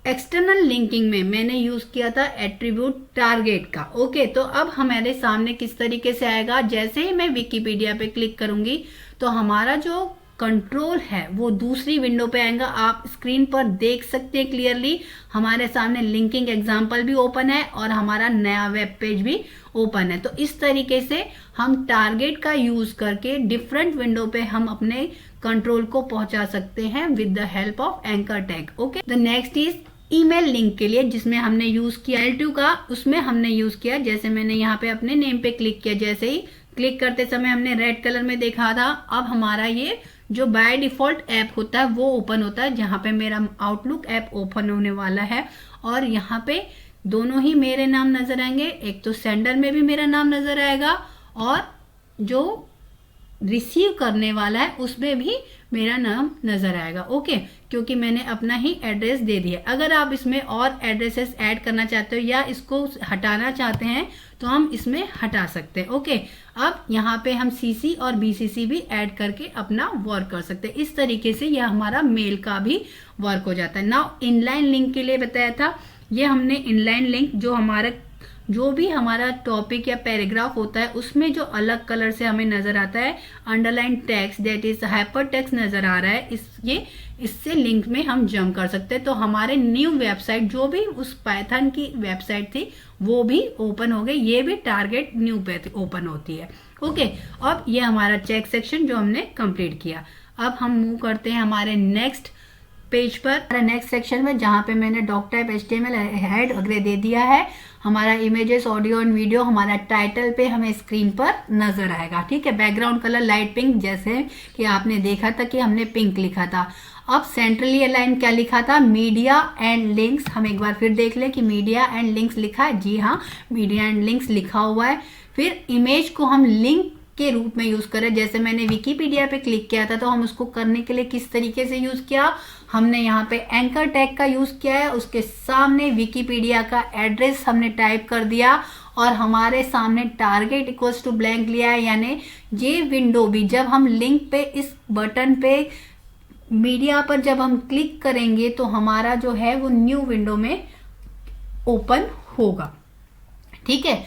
एक्सटर्नल लिंकिंग में मैंने यूज किया था एट्रीब्यूट टारगेट का। ओके, तो अब हमारे सामने किस तरीके से आएगा, जैसे ही मैं विकिपीडिया पे क्लिक करूंगी तो हमारा जो कंट्रोल है वो दूसरी विंडो पे आएगा। आप स्क्रीन पर देख सकते हैं क्लियरली, हमारे सामने लिंकिंग एग्जाम्पल भी ओपन है और हमारा नया वेब पेज भी ओपन है। तो इस तरीके से हम टारगेट का यूज करके डिफरेंट विंडो पे हम अपने कंट्रोल को पहुंचा सकते हैं with the help of anchor tag. Okay, the next is email link के लिए, जिसमें हमने यूज किया L2 का, उसमें हमने यूज किया, जैसे मैंने यहाँ पे अपने नेम पे क्लिक किया, जैसे ही क्लिक करते समय हमने रेड कलर में देखा था, अब हमारा ये जो बाय डिफॉल्ट ऐप होता है वो ओपन होता है, जहां पे मेरा आउटलुक ऐप ओपन होने वाला है और यहाँ पे दोनों ही मेरे नाम नजर आएंगे। एक तो सेंडर में भी मेरा नाम नजर आएगा और जो रिसीव करने वाला है उसमें भी मेरा नाम नजर आएगा। ओके, क्योंकि मैंने अपना ही एड्रेस दे दिया। अगर आप इसमें और एड्रेसेस ऐड करना चाहते हो या इसको हटाना चाहते हैं तो हम इसमें हटा सकते हैं। ओके, अब यहाँ पे हम सीसी और बीसीसी भी ऐड करके अपना वर्क कर सकते हैं। इस तरीके से यह हमारा मेल का भी वर्क हो जाता है। नाउ इनलाइन लिंक के लिए बताया था, ये हमने इनलाइन लिंक जो भी हमारा टॉपिक या पैराग्राफ होता है उसमें जो अलग कलर से हमें नजर आता है underline text, that is hyper text नजर आ रहा है, इससे लिंक में हम जंप कर सकते हैं। तो हमारे न्यू वेबसाइट, जो भी उस पाइथन की वेबसाइट थी वो भी ओपन हो गई, ये भी टारगेट न्यू पे ओपन होती है। ओके, अब ये हमारा चेक सेक्शन जो हमने कंप्लीट किया। अब हम मूव करते हैं हमारे नेक्स्ट पेज पर, नेक्स्ट सेक्शन में, जहां पे मैंने डॉक टाइप HTML हेड वगैरह दे दिया है। हमारा इमेजेस, ऑडियो एंड वीडियो हमारा टाइटल पे हमें स्क्रीन पर नजर आएगा। ठीक है, बैकग्राउंड कलर लाइट पिंक, जैसे कि आपने देखा था कि हमने पिंक लिखा था। अब सेंट्रली अलाइन क्या लिखा था, मीडिया एंड लिंक्स। हम एक बार फिर देख लें कि मीडिया एंड लिंक्स लिखा है, जी हाँ, मीडिया एंड लिंक्स लिखा हुआ है। फिर इमेज को हम लिंक के रूप में यूज करें, जैसे मैंने विकिपीडिया पे क्लिक किया था तो हम उसको करने के लिए किस तरीके से यूज किया, हमने यहाँ पे एंकर टैग का यूज किया है, उसके सामने विकिपीडिया का एड्रेस हमने टाइप कर दिया और हमारे सामने टारगेट इक्वल्स टू ब्लैंक लिया है। यानी ये विंडो भी जब हम लिंक पे इस बटन पे मीडिया पर जब हम क्लिक करेंगे तो हमारा जो है वो न्यू विंडो में ओपन होगा। ठीक है,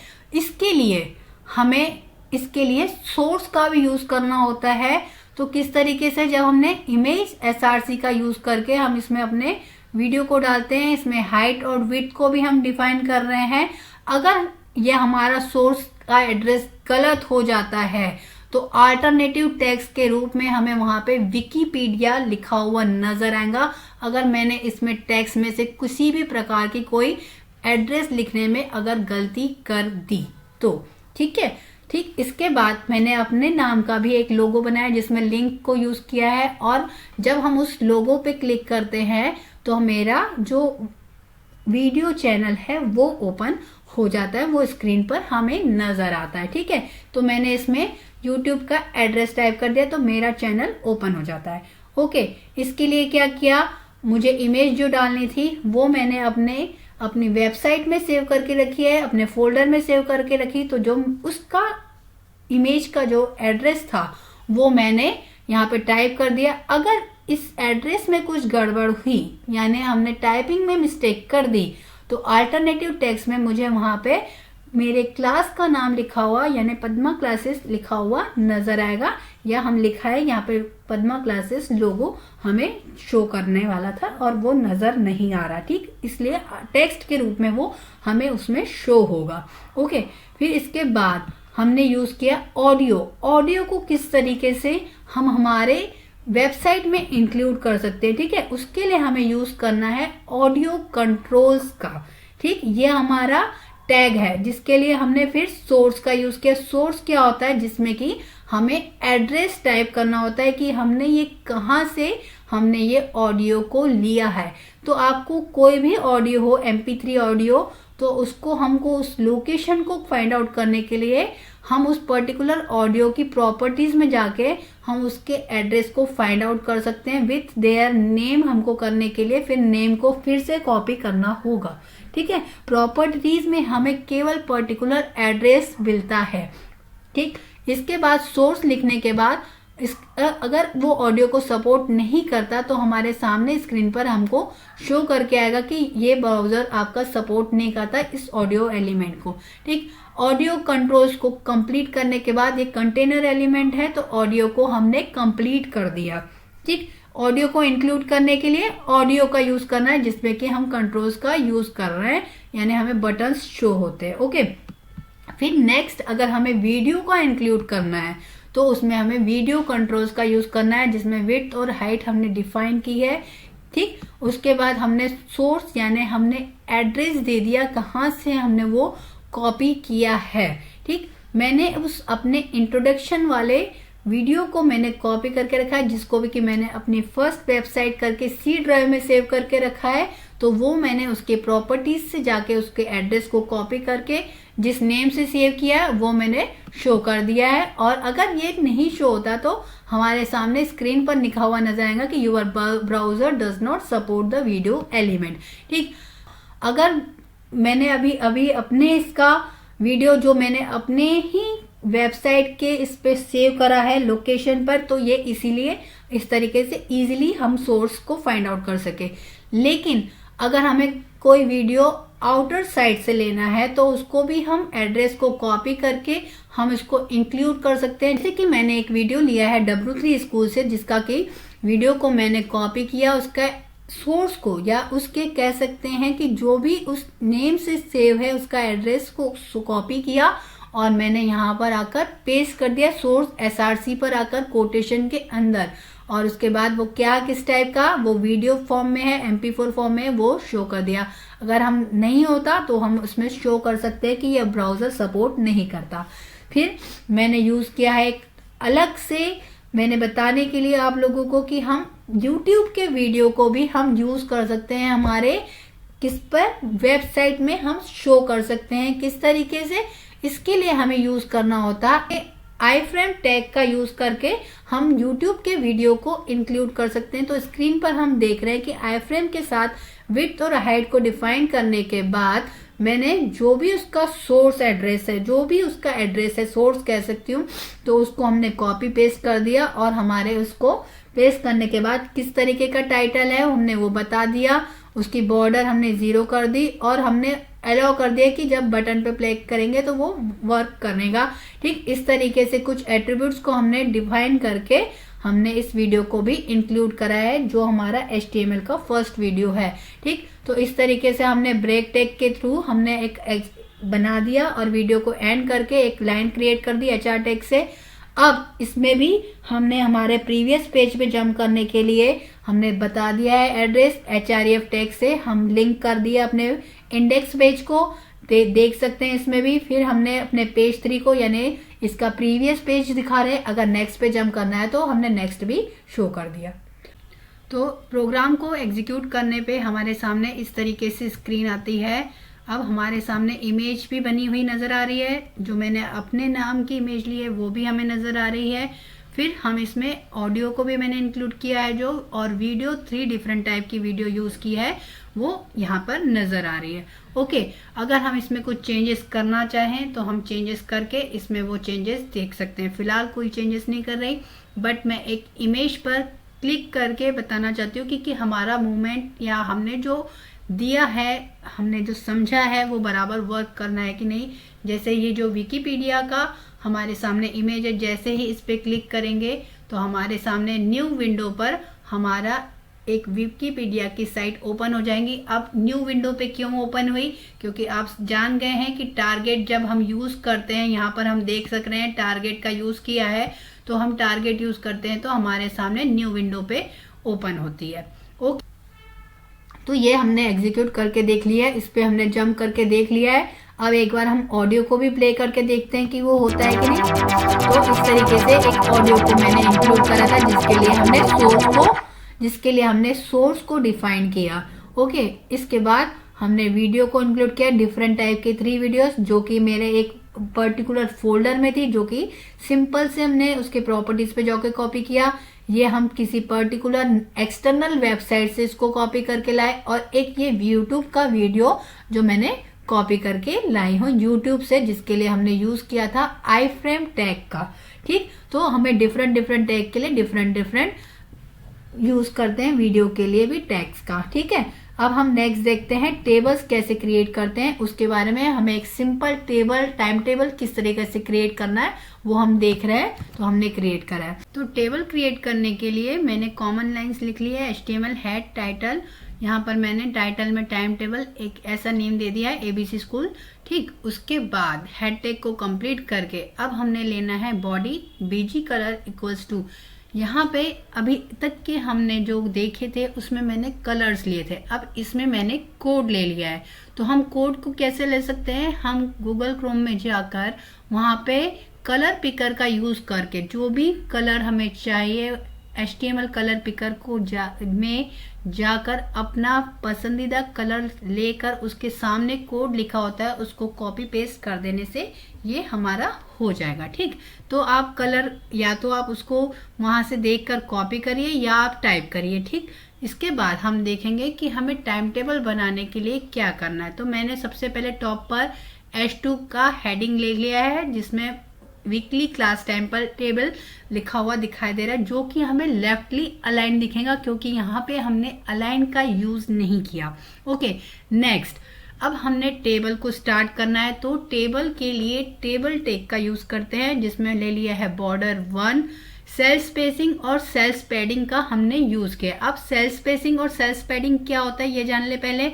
इसके लिए सोर्स का भी यूज करना होता है। तो किस तरीके से, जब हमने इमेज SRC का यूज करके हम इसमें अपने वीडियो को डालते हैं, इसमें हाइट और विड्थ को भी हम डिफाइन कर रहे हैं। अगर यह हमारा सोर्स का एड्रेस गलत हो जाता है तो अल्टरनेटिव टेक्स्ट के रूप में हमें वहां पे विकिपीडिया लिखा हुआ नजर आएगा। अगर मैंने इसमें टेक्स्ट में से किसी भी प्रकार की कोई एड्रेस लिखने में अगर गलती कर दी तो, ठीक है। ठीक, इसके बाद मैंने अपने नाम का भी एक लोगो बनाया जिसमें लिंक को यूज किया है और जब हम उस लोगो पे क्लिक करते हैं तो मेरा जो वीडियो चैनल है वो ओपन हो जाता है, वो स्क्रीन पर हमें नजर आता है। ठीक है, तो मैंने इसमें YouTube का एड्रेस टाइप कर दिया तो मेरा चैनल ओपन हो जाता है। ओके, इसके लिए क्या किया, मुझे इमेज जो डालनी थी वो मैंने अपनी वेबसाइट में सेव करके रखी है, अपने फोल्डर में सेव करके रखी। तो जो उसका इमेज का जो एड्रेस था वो मैंने यहाँ पे टाइप कर दिया। अगर इस एड्रेस में कुछ गड़बड़ हुई, यानी हमने टाइपिंग में मिस्टेक कर दी, तो अल्टरनेटिव टेक्स्ट में मुझे वहां पे मेरे क्लास का नाम लिखा हुआ यानी पद्मा क्लासेस लिखा हुआ नजर आएगा, या हम लिखा है यहाँ पे पद्मा क्लासेस लोगो हमें शो करने वाला था और वो नजर नहीं आ रहा। ठीक, इसलिए टेक्स्ट के रूप में वो हमें उसमें शो होगा। ओके, फिर इसके बाद हमने यूज किया ऑडियो को किस तरीके से हम हमारे वेबसाइट में इंक्लूड कर सकते हैं। ठीक है, उसके लिए हमें यूज करना है ऑडियो कंट्रोल्स का। ठीक, ये हमारा टैग है जिसके लिए हमने फिर सोर्स का यूज किया। सोर्स क्या होता है, जिसमें कि हमें एड्रेस टाइप करना होता है कि हमने ये कहाँ से हमने ये ऑडियो को लिया है। तो आपको कोई भी ऑडियो हो, MP3 ऑडियो, तो उसको हमको उस लोकेशन को फाइंड आउट करने के लिए हम उस पर्टिकुलर ऑडियो की प्रॉपर्टीज में जाके हम उसके एड्रेस को फाइंड आउट कर सकते हैं विथ देयर नेम। हमको करने के लिए फिर नेम को फिर से कॉपी करना होगा। ठीक है, प्रॉपर्टीज में हमें केवल पर्टिकुलर एड्रेस मिलता है। ठीक, इसके बाद सोर्स लिखने के बाद अगर वो ऑडियो को सपोर्ट नहीं करता तो हमारे सामने स्क्रीन पर हमको शो करके आएगा कि ये ब्राउजर आपका सपोर्ट नहीं करता इस ऑडियो एलिमेंट को। ठीक, ऑडियो कंट्रोल्स को कंप्लीट करने के बाद ये कंटेनर एलिमेंट है, तो ऑडियो को हमने कंप्लीट कर दिया। ठीक, ऑडियो को इंक्लूड करने के लिए ऑडियो का यूज करना है जिसमें कि हम कंट्रोल्स का यूज कर रहे हैं, यानी हमें बटन्स शो होते हैं। ओके, फिर नेक्स्ट अगर हमें वीडियो का इंक्लूड करना है तो उसमें हमें वीडियो कंट्रोल्स का यूज करना है जिसमें विड्थ और हाइट हमने डिफाइन की है। ठीक, उसके बाद हमने सोर्स यानी हमने एड्रेस दे दिया कहाँ से हमने वो कॉपी किया है। ठीक, मैंने उस अपने इंट्रोडक्शन वाले वीडियो को मैंने कॉपी करके रखा है जिसको भी कि मैंने अपनी फर्स्ट वेबसाइट करके सी ड्राइव में सेव करके रखा है, तो वो मैंने उसके प्रॉपर्टीज से जाके उसके एड्रेस को कॉपी करके जिस नेम से सेव किया है वो मैंने शो कर दिया है। और अगर ये नहीं शो होता तो हमारे सामने स्क्रीन पर लिखा हुआ नजर आएगा कि your browser does not support the video element. ठीक, अगर मैंने अभी अपने इसका वीडियो जो मैंने अपने ही वेबसाइट के इस पे सेव करा है लोकेशन पर, तो ये इसीलिए इस तरीके से इजीली हम सोर्स को फाइंड आउट कर सके। लेकिन अगर हमें कोई वीडियो आउटर साइड से लेना है तो उसको भी हम एड्रेस को कॉपी करके हम इसको इंक्लूड कर सकते हैं। जैसे कि मैंने एक वीडियो लिया है W3 स्कूल से जिसका कि वीडियो को मैंने कॉपी किया, उसका सोर्स को या उसके कह सकते हैं कि जो भी उस नेम से सेव है उसका एड्रेस को कॉपी किया और मैंने यहाँ पर आकर पेस्ट कर दिया सोर्स SRC पर आकर कोटेशन के अंदर। और उसके बाद वो क्या किस टाइप का वो वीडियो फॉर्म में है, MP4 फॉर्म में वो शो कर दिया। अगर हम नहीं होता तो हम उसमें शो कर सकते हैं कि ये ब्राउजर सपोर्ट नहीं करता। फिर मैंने यूज किया है एक अलग से मैंने बताने के लिए आप लोगों को कि हम YouTube के वीडियो को भी हम यूज कर सकते हैं हमारे किस पर वेबसाइट में हम शो कर सकते हैं। किस तरीके से, इसके लिए हमें यूज करना होता है iframe टैग का यूज करके हम YouTube के वीडियो को इंक्लूड कर सकते हैं। तो स्क्रीन पर हम देख रहे हैं कि iframe के साथ विड्थ और हाइट को डिफाइन करने के बाद मैंने जो भी उसका सोर्स एड्रेस है, जो भी उसका एड्रेस है, सोर्स कह सकती हूँ, तो उसको हमने कॉपी पेस्ट कर दिया और हमारे उसको पेस्ट करने के बाद किस तरीके का टाइटल है हमने वो बता दिया। उसकी बॉर्डर हमने 0 कर दी और हमने अलाउ कर दिया कि जब बटन पे प्ले करेंगे तो वो वर्क करेगा। ठीक, इस तरीके से कुछ एट्रीब्यूट्स को हमने डिफाइन करके हमने इस वीडियो को भी इंक्लूड करा है जो हमारा HTML का फर्स्ट वीडियो है। ठीक, तो इस तरीके से हमने ब्रेक टैग के थ्रू हमने एक बना दिया और वीडियो को एंड करके एक लाइन क्रिएट कर दी HR टैग से। अब इसमें भी हमने हमारे प्रीवियस पेज पे जंप करने के लिए हमने बता दिया है एड्रेस href टैग से हम लिंक कर दिया अपने इंडेक्स पेज को, देख सकते हैं इसमें भी। फिर हमने अपने पेज 3 को यानी इसका प्रीवियस पेज दिखा रहे हैं, अगर नेक्स्ट पे जंप करना है तो हमने नेक्स्ट भी शो कर दिया। तो प्रोग्राम को एग्जीक्यूट करने पे हमारे सामने इस तरीके से स्क्रीन आती है। अब हमारे सामने इमेज भी बनी हुई नजर आ रही है, जो मैंने अपने नाम की इमेज ली है वो भी हमें नजर आ रही है। फिर हम इसमें ऑडियो को भी मैंने इंक्लूड किया है जो, और वीडियो 3 डिफरेंट टाइप की वीडियो यूज की है वो यहाँ पर नजर आ रही है। ओके, अगर हम इसमें कुछ चेंजेस करना चाहें तो हम चेंजेस करके इसमें वो चेंजेस देख सकते हैं। फिलहाल कोई चेंजेस नहीं कर रही, बट मैं एक इमेज पर क्लिक करके बताना चाहती हूँ कि हमारा मूवमेंट या हमने जो दिया है, हमने जो समझा है वो बराबर वर्क करना है कि नहीं। जैसे ये जो विकिपीडिया का हमारे सामने इमेज है, जैसे ही इस पे क्लिक करेंगे तो हमारे सामने न्यू विंडो पर हमारा एक विकिपीडिया की साइट ओपन हो जाएंगी। अब न्यू विंडो पे क्यों ओपन हुई, क्योंकि आप जान गए हैं कि टारगेट जब हम यूज करते हैं, यहाँ पर हम देख सक रहे हैं टारगेट का यूज किया है, तो हम टारगेट यूज करते हैं तो हमारे सामने न्यू विंडो पे ओपन होती है। ओके, तो ये हमने एग्जीक्यूट करके देख लिया है, इस पे हमने जंप करके देख लिया है। अब एक बार हम ऑडियो को भी प्ले करके देखते हैं कि वो होता है कि नहीं। तो इस तरीके से एक ऑडियो को मैंने इंक्लूड करा था जिसके लिए हमने सोर्स को डिफाइन किया। ओके, इसके बाद हमने वीडियो को इंक्लूड किया, डिफरेंट टाइप के 3 वीडियोस जो कि मेरे एक पर्टिकुलर फोल्डर में थी, जो कि सिंपल से हमने उसके प्रॉपर्टीज पे जाके कॉपी किया। ये हम किसी पर्टिकुलर एक्सटर्नल वेबसाइट से इसको कॉपी करके लाए, और एक ये यूट्यूब का वीडियो जो मैंने कॉपी करके लाई हूँ यूट्यूब से, जिसके लिए हमने यूज किया था iframe टैग का। ठीक, तो हमें डिफरेंट डिफरेंट टैग के लिए डिफरेंट यूज करते हैं, वीडियो के लिए भी टैग्स का। ठीक है, अब हम नेक्स्ट देखते हैं टेबल्स कैसे क्रिएट करते हैं, उसके बारे में। हमें एक सिंपल टेबल, टाइम टेबल किस तरीके से क्रिएट करना है वो हम देख रहे हैं, तो हमने क्रिएट करा है। तो टेबल क्रिएट करने के लिए मैंने कॉमन लाइंस लिख ली है, HTML हेड टाइटल। यहाँ पर मैंने टाइटल में टाइम टेबल एक ऐसा नेम दे दिया है, ABC स्कूल। ठीक, उसके बाद हेड टैग को कंप्लीट करके अब हमने लेना है body, BG colour equals to, यहाँ पे अभी तक के हमने जो देखे थे उसमें मैंने कलर्स लिए थे, अब इसमें मैंने कोड ले लिया है। तो हम कोड को कैसे ले सकते हैं, हम गूगल क्रोम में जाकर वहां पे कलर पिकर का यूज करके जो भी कलर हमें चाहिए, HTML कलर पिकर को में जाकर अपना पसंदीदा कलर लेकर उसके सामने कोड लिखा होता है उसको कॉपी पेस्ट कर देने से ये हमारा हो जाएगा। ठीक, तो आप कलर या तो आप उसको वहां से देखकर कॉपी करिए या आप टाइप करिए। ठीक, इसके बाद हम देखेंगे कि हमें टाइम टेबल बनाने के लिए क्या करना है। तो मैंने सबसे पहले टॉप पर H2 का हेडिंग ले लिया है जिसमें वीकली क्लास टाइम पर टेबल लिखा हुआ दिखाई दे रहा है, जो कि हमें लेफ्टली अलाइन दिखेगा क्योंकि यहाँ पे हमने अलाइन का यूज नहीं किया। ओके, नेक्स्ट अब हमने टेबल को स्टार्ट करना है। तो टेबल के लिए टेबल टैग का यूज करते हैं जिसमें ले लिया है बॉर्डर 1, सेल स्पेसिंग और सेल पैडिंग का हमने यूज किया। अब सेल स्पेसिंग और सेल पैडिंग क्या होता है ये जान ले पहले।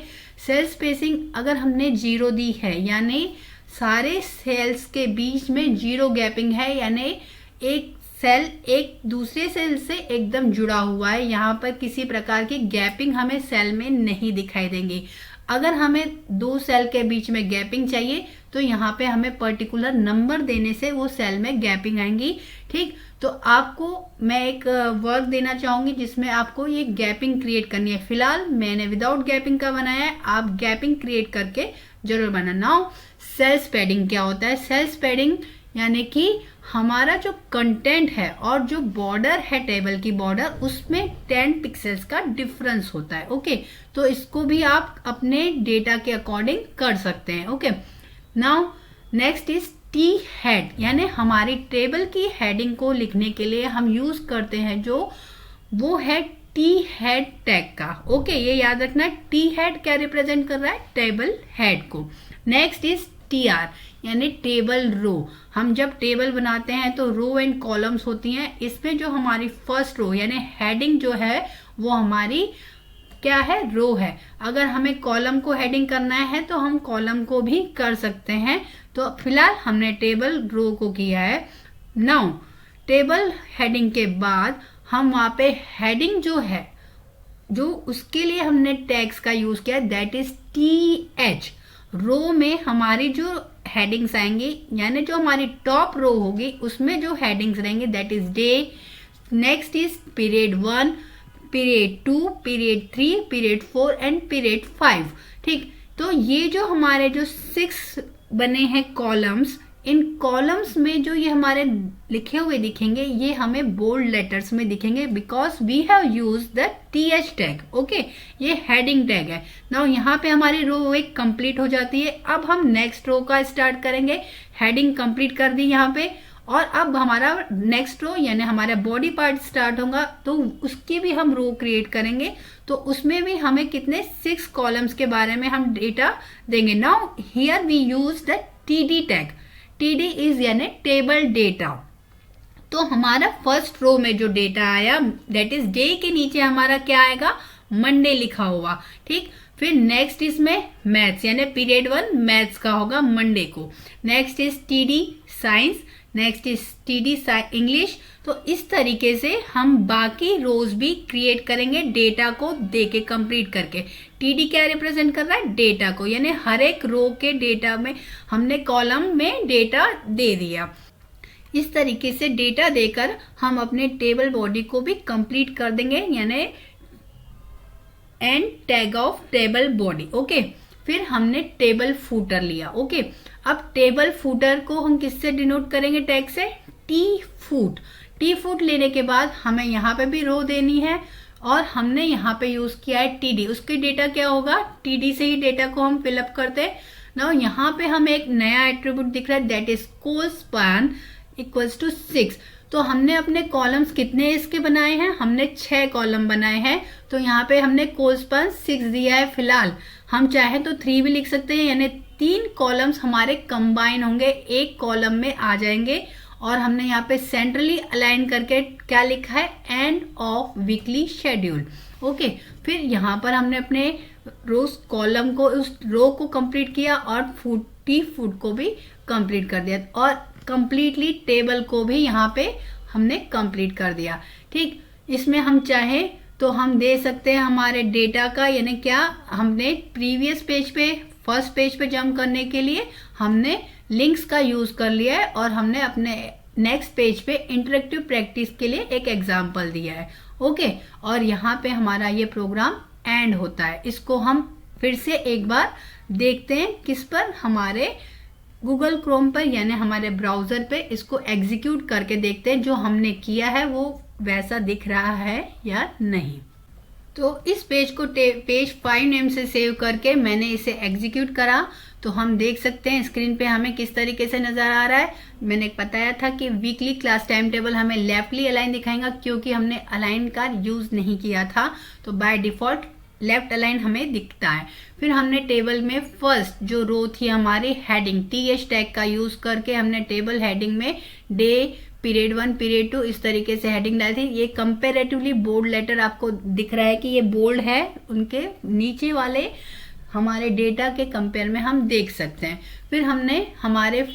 सेल स्पेसिंग अगर हमने 0 दी है यानी सारे सेल्स के बीच में 0 गैपिंग है, यानी एक सेल एक दूसरे सेल से एकदम जुड़ा हुआ है, यहाँ पर किसी प्रकार की गैपिंग हमें सेल में नहीं दिखाई देंगी। अगर हमें 2 सेल के बीच में गैपिंग चाहिए तो यहाँ पे हमें पर्टिकुलर नंबर देने से वो सेल में गैपिंग आएंगी। ठीक, तो आपको मैं एक वर्क देना चाहूंगी जिसमें आपको ये गैपिंग क्रिएट करनी है। फिलहाल मैंने विदाउट गैपिंग का बनाया है, आप गैपिंग क्रिएट करके जरूर बनाना। सेल्स पैडिंग क्या होता है, सेल्स पैडिंग यानी कि हमारा जो कंटेंट है और जो बॉर्डर है टेबल की बॉर्डर उसमें 10 पिक्सेल्स का डिफरेंस होता है। ओके, तो इसको भी आप अपने डेटा के अकॉर्डिंग कर सकते हैं। Okay, now next is T head, यानी हमारी टेबल की हेडिंग को लिखने के लिए हम यूज करते हैं जो वो है टी हेड टैग का। ओके, ये याद रखना, टी हेड क्या रिप्रेजेंट कर रहा है, टेबल हेड को। नेक्स्ट इज TR यानी टेबल रो। हम जब टेबल बनाते हैं तो रो एंड कॉलम्स होती हैं, इसमें जो हमारी फर्स्ट रो यानी हेडिंग जो है वो हमारी क्या है, रो है। अगर हमें कॉलम को हेडिंग करना है तो हम कॉलम को भी कर सकते हैं। तो फिलहाल हमने टेबल रो को किया है। नाउ टेबल हेडिंग के बाद हम वहां पे हेडिंग जो है जो उसके लिए हमने टैग्स का यूज किया, दैट इज TH। रो में हमारी जो हेडिंग्स आएंगी यानी जो हमारी टॉप रो होगी उसमें जो हेडिंग्स रहेंगे that is day. Next is period 1, period 2, period 3, period 4 and period 5। ठीक, तो ये जो हमारे जो 6 बने हैं कॉलम्स, इन कॉलम्स में जो ये हमारे लिखे हुए दिखेंगे ये हमें बोल्ड लेटर्स में दिखेंगे because we have use the TH tag. Okay, ये हेडिंग टैग है। नाउ यहाँ पे हमारी रो एक कंप्लीट हो जाती है। अब हम नेक्स्ट रो का स्टार्ट करेंगे। हेडिंग कंप्लीट कर दी यहाँ पे, और अब हमारा नेक्स्ट रो यानी हमारा बॉडी पार्ट स्टार्ट होगा तो उसकी भी हम रो क्रिएट करेंगे। तो उसमें भी हमें कितने 6 कॉलम्स के बारे में हम डेटा देंगे। Now here we use the TD tag. TD is यानी टेबल डेटा। तो हमारा फर्स्ट रो में जो डेटा आया दैट इज डे के नीचे हमारा क्या आएगा, मंडे लिखा हुआ। ठीक, फिर नेक्स्ट इसमें मैथ्स यानी पीरियड 1 मैथ्स का होगा मंडे को। Next is TD science, next is TD English. तो इस तरीके से हम बाकी रोज भी क्रिएट करेंगे डेटा को देके कंप्लीट करके। TD क्या रिप्रेजेंट कर रहा है, डेटा को, यानी हर एक रो के डेटा में हमने कॉलम में डेटा दे दिया। इस तरीके से डेटा देकर हम अपने टेबल बॉडी को भी कंप्लीट कर देंगे यानी and tag of table body. Okay, फिर हमने टेबल फूटर लिया। ओके, अब टेबल फूटर को हम किससे डिनोट करेंगे, टैग से T फूट लेने के बाद हमें यहाँ पे भी रो देनी है और हमने यहाँ पे यूज किया है TD। उसके डेटा क्या होगा, TD से ही डेटा को हम फिलअप करते हैं। नाउ यहाँ पे हमें एक नया एट्रीब्यूट दिख रहा है that is colspan. Equals to 6। तो हमने अपने कॉलम्स कितने इसके बनाए हैं, हमने 6 कॉलम बनाए हैं। तो यहाँ पे हमने कोलस्पान 6 दिया है फिलहाल। हम चाहे तो 3 भी लिख सकते हैं, यानी 3 कॉलम्स हमारे कंबाइन होंगे, एक कॉलम में आ जाएंगे। और हमने यहाँ पे सेंट्रली अलाइन करके क्या लिखा है, end of weekly schedule. Okay, फिर यहाँ पर हमने अपने रोज कॉलम को, उस रो को कंप्लीट किया और फूड को भी कंप्लीट कर दिया, और कंप्लीटली टेबल को भी यहाँ पे हमने कंप्लीट कर दिया। ठीक, इसमें हम चाहे तो हम दे सकते हैं हमारे डेटा का, यानी क्या, हमने प्रीवियस पेज पे, फर्स्ट पेज पे जंप करने के लिए हमने लिंक्स का यूज कर लिया है, और हमने अपने नेक्स्ट पेज पे इंटरेक्टिव प्रैक्टिस के लिए एक एग्जाम्पल दिया है। ओके, और यहाँ पे हमारा ये प्रोग्राम एंड होता है। इसको हम फिर से एक बार देखते हैं, किस पर, हमारे गूगल क्रोम पर, यानी हमारे ब्राउजर पे इसको एग्जीक्यूट करके देखते हैं जो हमने किया है वो वैसा दिख रहा है या नहीं। तो इस पेज को पेज 5 नेम से सेव करके मैंने इसे एग्जीक्यूट करा, तो हम देख सकते हैं स्क्रीन पे हमें किस तरीके से नजर आ रहा है। मैंने बताया था कि वीकली क्लास टाइम टेबल हमें लेफ्टली अलाइन दिखाएगा, क्योंकि हमने अलाइन का यूज नहीं किया था, तो बाय डिफॉल्ट लेफ्ट अलाइन हमें दिखता है। फिर हमने टेबल में फर्स्ट जो रो थी हमारी हेडिंग, TH टैग का यूज करके हमने टेबल हेडिंग में डे, पीरियड 1, पीरियड 2 इस तरीके से हेडिंग डाली थी। ये कंपेरेटिवली बोल्ड लेटर आपको दिख रहा है कि ये बोल्ड है, उनके नीचे वाले हमारे डेटा के कंपेयर में हम देख सकते हैं। फिर हमने हमारे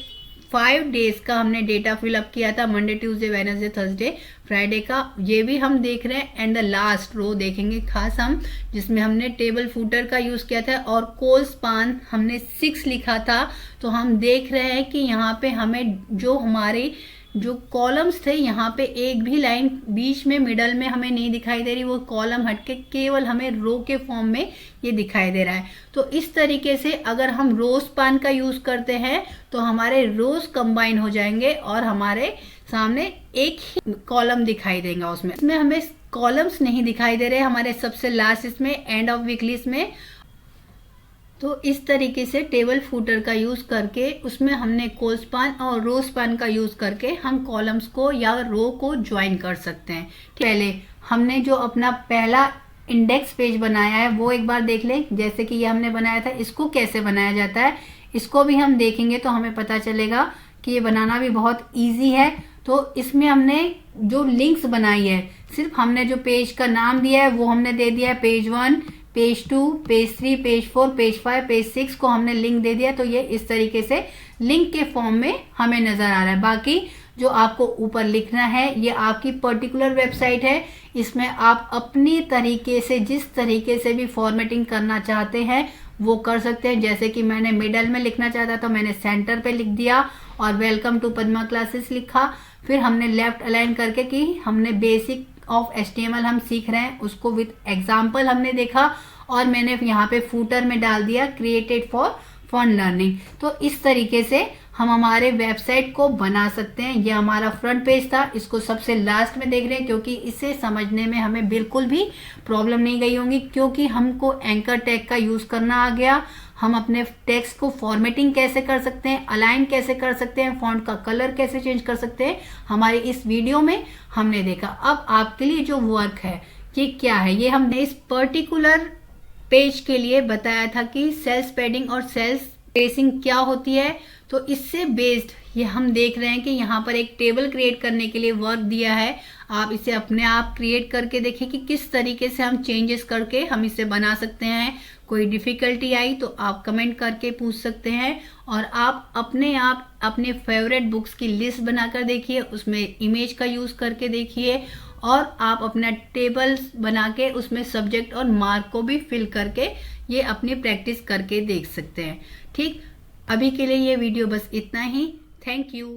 5 डेज का हमने डेटा फिलअप किया था, Monday, Tuesday, Wednesday, Thursday, Friday का, ये भी हम देख रहे हैं। एंड द लास्ट रो देखेंगे खास हम, जिसमें हमने टेबल फूटर का यूज किया था और कोलस्पान हमने 6 लिखा था। तो हम देख रहे हैं कि यहाँ पे हमें जो हमारे जो कॉलम्स थे, यहाँ पे एक भी लाइन बीच में मिडल में हमें नहीं दिखाई दे रही, वो कॉलम हटके केवल हमें रो के फॉर्म में ये दिखाई दे रहा है। तो इस तरीके से अगर हम रोज स्पान का यूज करते हैं तो हमारे रोज कंबाइन हो जाएंगे और हमारे सामने एक ही कॉलम दिखाई देगा। उसमें हमें कॉलम्स नहीं दिखाई दे रहे हमारे सबसे लास्ट इसमें एंड ऑफ वीकली में। तो इस तरीके से टेबल फूटर का यूज करके उसमें हमने कोलस्पान और रो स्पान का यूज करके हम कॉलम्स को या रो को ज्वाइन कर सकते हैं। पहले हमने जो अपना पहला इंडेक्स पेज बनाया है वो एक बार देख लें। जैसे कि ये हमने बनाया था, इसको कैसे बनाया जाता है इसको भी हम देखेंगे तो हमें पता चलेगा कि ये बनाना भी बहुत ईजी है। तो इसमें हमने जो लिंक्स बनाई है, सिर्फ हमने जो पेज का नाम दिया है वो हमने दे दिया है page 1, page 2, page 3, page 4, page 5, page 6 को हमने लिंक दे दिया। तो ये इस तरीके से लिंक के फॉर्म में हमें नजर आ रहा है। बाकी जो आपको ऊपर लिखना है ये आपकी पर्टिकुलर वेबसाइट है, इसमें आप अपनी तरीके से जिस तरीके से भी फॉर्मेटिंग करना चाहते हैं वो कर सकते हैं। जैसे कि मैंने मिडल में लिखना चाहता तो मैंने सेंटर पे लिख दिया और वेलकम टू पद्मा क्लासेस लिखा। फिर हमने लेफ्ट अलाइन करके कि हमने बेसिक ऑफ HTML हम सीख रहे हैं उसको विद एग्जाम्पल हमने देखा और मैंने यहाँ पे फूटर में डाल दिया क्रिएटेड फॉर फन लर्निंग। तो इस तरीके से हम हमारे वेबसाइट को बना सकते हैं। ये हमारा फ्रंट पेज था, इसको सबसे लास्ट में देख रहे हैं क्योंकि इसे समझने में हमें बिल्कुल भी प्रॉब्लम नहीं गई होंगी, क्योंकि हमको एंकर टैग का यूज करना आ गया। हम अपने टेक्स्ट को फॉर्मेटिंग कैसे कर सकते हैं, अलाइन कैसे कर सकते हैं, फॉन्ट का कलर कैसे चेंज कर सकते हैं, हमारे इस वीडियो में हमने देखा। अब आपके लिए जो वर्क है ये क्या है, ये हमने इस पर्टिकुलर पेज के लिए बताया था कि सेल्स पैडिंग और सेल्स स्पेसिंग क्या होती है। तो इससे बेस्ड ये हम देख रहे हैं कि यहाँ पर एक टेबल क्रिएट करने के लिए वर्क दिया है। आप इसे अपने आप क्रिएट करके देखें कि किस तरीके से हम चेंजेस करके हम इसे बना सकते हैं। कोई डिफिकल्टी आई तो आप कमेंट करके पूछ सकते हैं और आप अपने आप अपने फेवरेट बुक्स की लिस्ट बनाकर देखिए, उसमें इमेज का यूज करके देखिए और आप अपना टेबल बना के उसमें सब्जेक्ट और मार्क को भी फिल करके ये अपनी प्रैक्टिस करके देख सकते हैं। ठीक, अभी के लिए ये वीडियो बस इतना ही। Thank you.